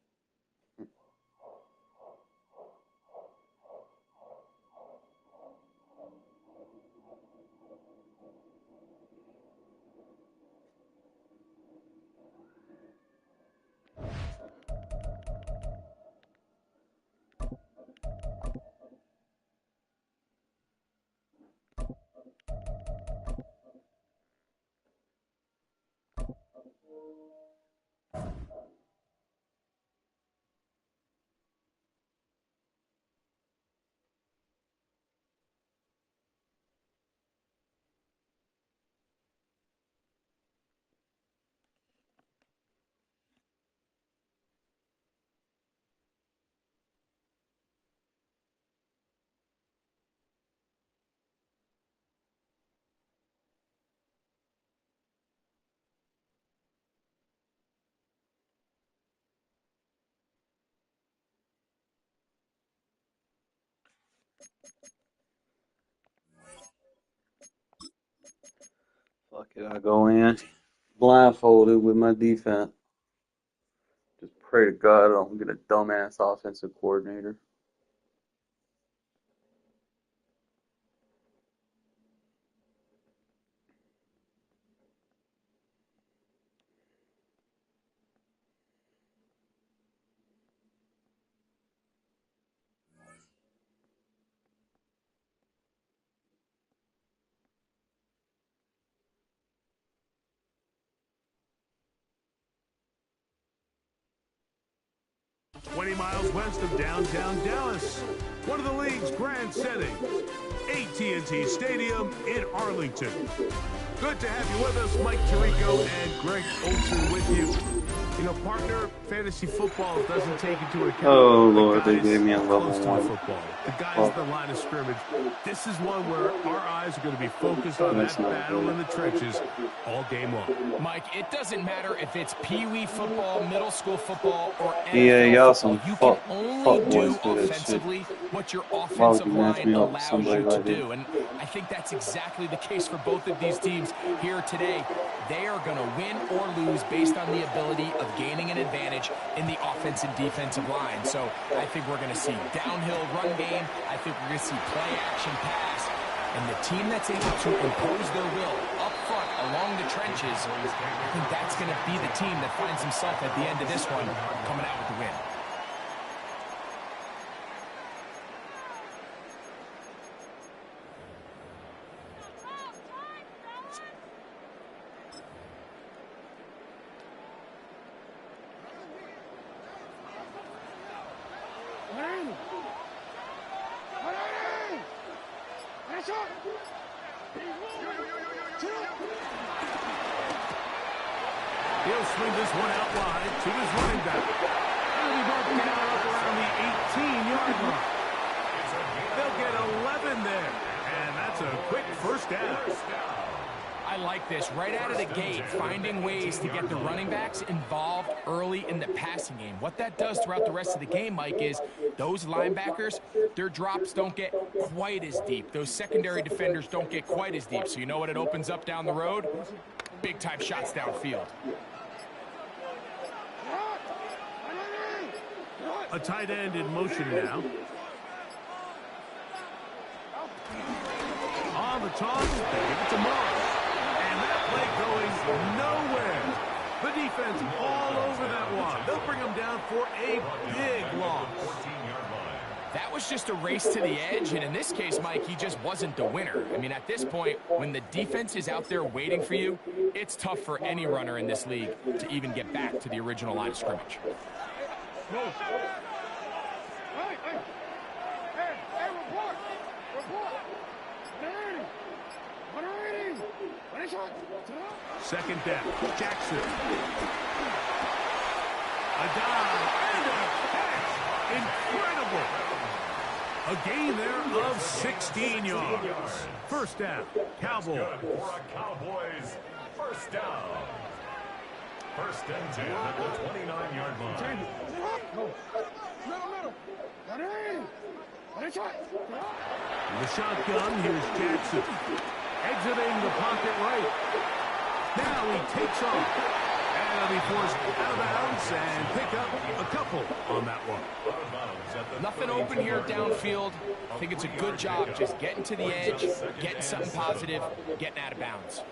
Fuck it, I go in blindfolded with my defense. Just pray to God I don't get a dumbass offensive coordinator. Miles west of downtown Dallas, one of the league's grand settings, AT&T Stadium in Arlington. Good to have you with us, Mike Tirico and Greg Olson with you. You know, partner, fantasy football doesn't take into account Lord, the they guys gave me a level close to the 1. football, the guys at the line of scrimmage. This is one where our eyes are going to be focused on that battle in the trenches all game long. Mike, it doesn't matter if it's Pee-wee football, middle school football, or Yeah, NFL y'all football. some You can fuck only do boys for that shit. offensively what your Why would you offensive match line me up with allows somebody you to like this? do. And I think that's exactly the case for both of these teams here today. They are going to win or lose based on the ability of gaining an advantage in the offensive defensive line. So I think we're going to see downhill run game. I think we're going to see play action pass. And the team that's able to impose their will up front along the trenches, I think that's going to be the team that finds himself at the end of this one coming out with the win. He'll swing this one out wide to his running back. It'll be brought down up around the 18-yard line. They'll get 11 there, and that's a quick first down. I like this. right out of the gate, finding ways to get the running backs involved early in the passing game. What that does throughout the rest of the game, Mike, is those linebackers, their drops don't get quite as deep. Those secondary defenders don't get quite as deep. So you know what it opens up down the road? Big-time shots downfield. A tight end in motion now. On the toss, they give it to Morris. And that play going nowhere. The defense all over that one. They'll bring them down for a big loss. That was just a race to the edge, and in this case, Mike, he just wasn't the winner. I mean, at this point, when the defense is out there waiting for you, it's tough for any runner in this league to even get back to the original line of scrimmage. Second down, Jackson. A dive and a catch. Incredible. A gain there of 16 yards. First down, Cowboys. Cowboys, first down. First and 10 at the 29-yard line. The shotgun, here's Jackson. Exiting the pocket right. Now he takes off. And he'll be forced out of bounds and pick up a couple on that one. Nothing open here downfield. I think it's a good job just getting to the edge, getting something positive, getting out of bounds.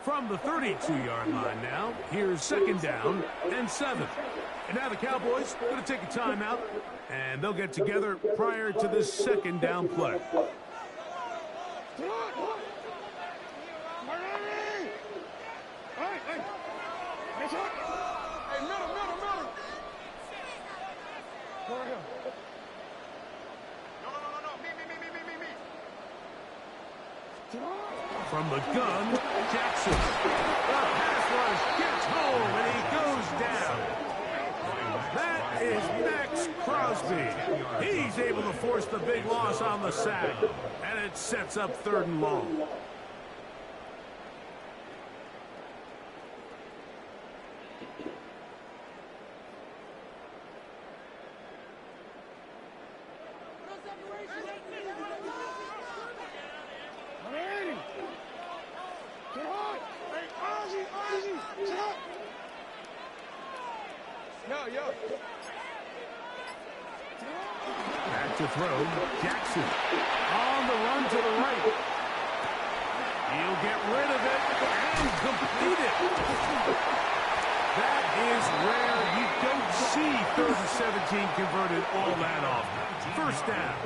From the 32-yard line now, here's second down and 7. And now the Cowboys are going to take a timeout, and they'll get together prior to this second down play. From the gun, Jackson. The pass rush gets home, and he goes down. That is Max Crosby. He's able to force the big loss on the sack, and it sets up third and long. Back to throw, Jackson. On the run to the right. He'll get rid of it and complete it. That is rare. You don't see 3rd and 17 converted all that often. First down.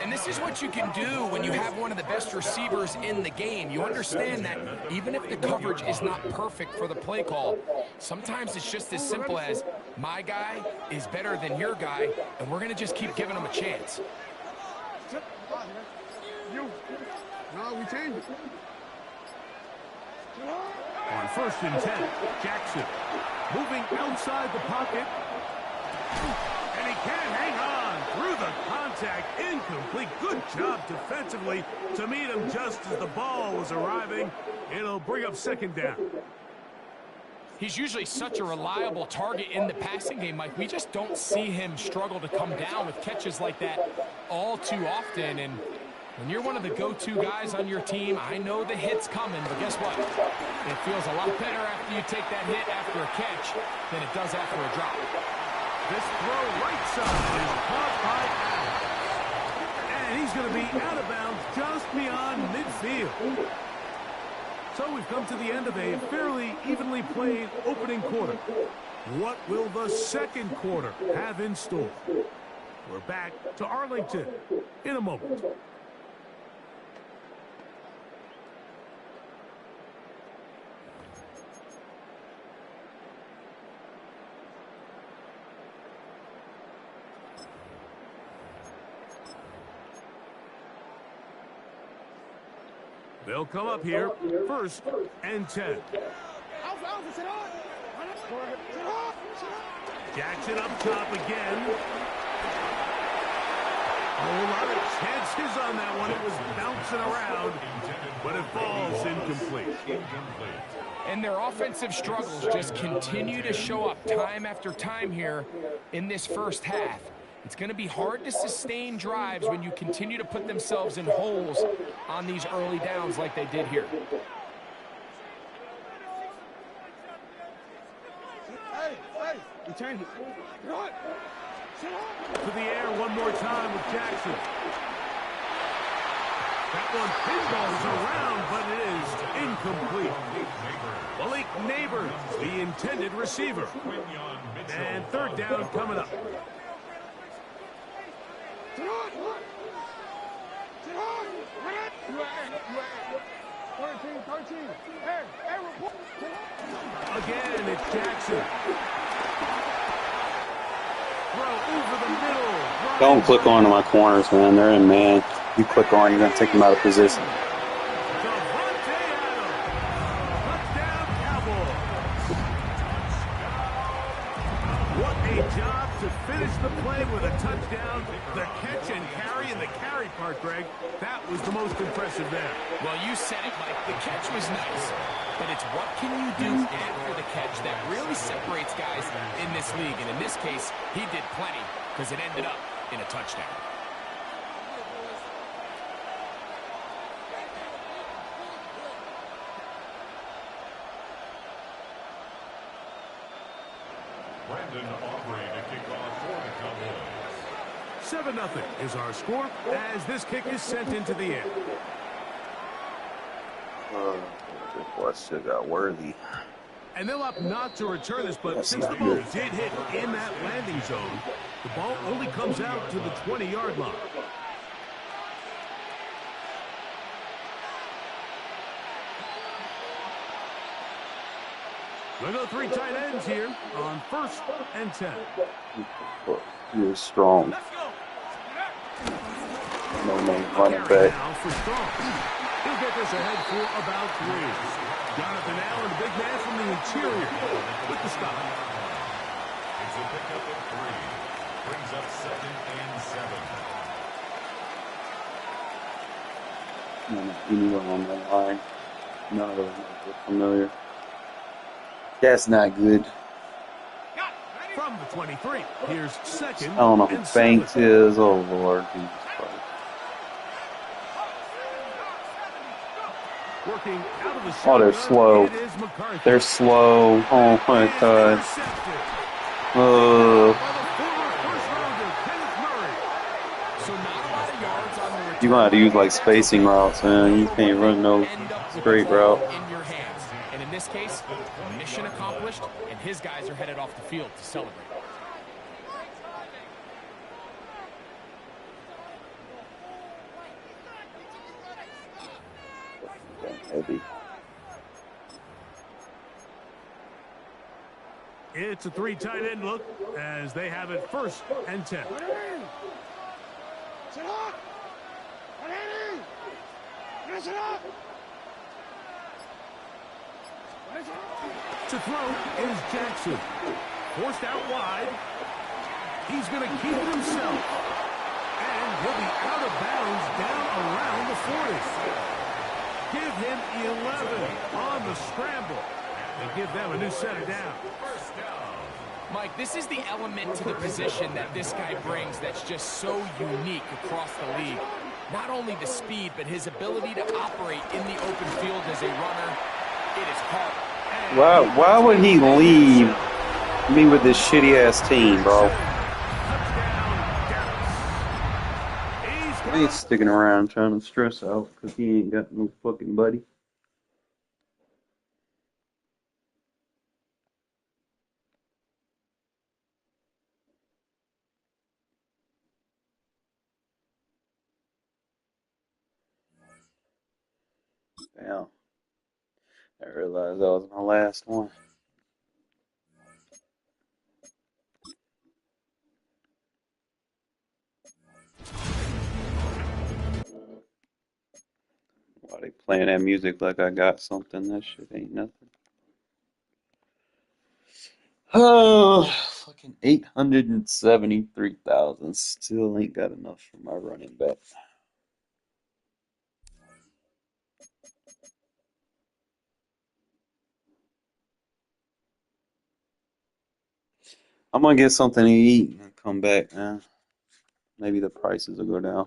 And this is what you can do when you have one of the best receivers in the game. You understand that even if the coverage is not perfect for the play call, sometimes it's just as simple as my guy is better than your guy, and we're going to just keep giving him a chance. On 1st and 10, Jackson moving outside the pocket. And he can't hang on through the contact. Incomplete. Good job defensively to meet him just as the ball was arriving. It'll bring up second down. He's usually such a reliable target in the passing game, Mike. We just don't see him struggle to come down with catches like that all too often. And when you're one of the go-to guys on your team, I know the hit's coming, but guess what? It feels a lot better after you take that hit after a catch than it does after a drop. This throw right side is caught by Allen. And he's going to be out of bounds just beyond midfield. So we've come to the end of a fairly evenly played opening quarter. What will the second quarter have in store? We're back to Arlington in a moment. They'll come up here, 1st and 10. Jackson up top again. A whole lot of chances on that one. It was bouncing around, but it falls incomplete. And their offensive struggles just continue to show up time after time here in this first half. It's going to be hard to sustain drives when you continue to put themselves in holes on these early downs like they did here. To the air one more time with Jackson. That one pinballs around, but it is incomplete. Malik Neighbors, the intended receiver. And 3rd down coming up. Again, it's Jackson. Over the middle. Don't click on my corners, man. They're in man. You click on, you're going to take them out of position. What a job to finish the play with a touchdown. The catch and carry, and the carry part, Greg, that was the most impressive there. Well, you said it, Mike. The catch was nice. But it's what can you do after the catch that really separates guys in this league. And in this case, he did plenty because it ended up in a touchdown. Brandon Aubrey to kick off for the Cowboys. 7-0 is our score as this kick is sent into the air. What's got worthy? And they'll opt not to return this, but since the ball did hit in that landing zone, the ball only comes out to the 20-yard line. We'll go 3 tight ends here on 1st and 10. You're strong. No running back. Now for Strong. He'll get this ahead for about 3. Jonathan Allen, the big man from the interior, with the stop. It's a pickup of 3. Brings up 2nd and 7. Anyone on that line? None of those look familiar. That's not good. From the 23, here's 2nd. I don't know who Banks is. Oh, Lord. Jesus Christ. Working out of the Oh, they're slow. They're slow. Oh, my God. You're going to have to use, like, spacing routes, man. You can't run no straight route. In your hands. And in this case, mission accomplished, and his guys are headed off the field to celebrate. Heavy. It's a 3 tight end look as they have it 1st and 10. To throw is Jackson. Forced out wide. He's going to keep it himself. And he'll be out of bounds down around the 40. Give him 11 on the scramble. And give them a new set of downs. Mike, this is the element to the position that this guy brings that's just so unique across the league. Not only the speed, but his ability to operate in the open field as a runner. It is hard. Why would he leave me with this shitty-ass team, bro? He ain't sticking around trying to stress out because he ain't got no fucking buddy. Damn. I realized that was my last one. Why They playing that music like I got something. That shit ain't nothing. Oh, fucking 873,000. Still ain't got enough for my running back. I'm gonna get something to eat and come back, man. Maybe the prices will go down.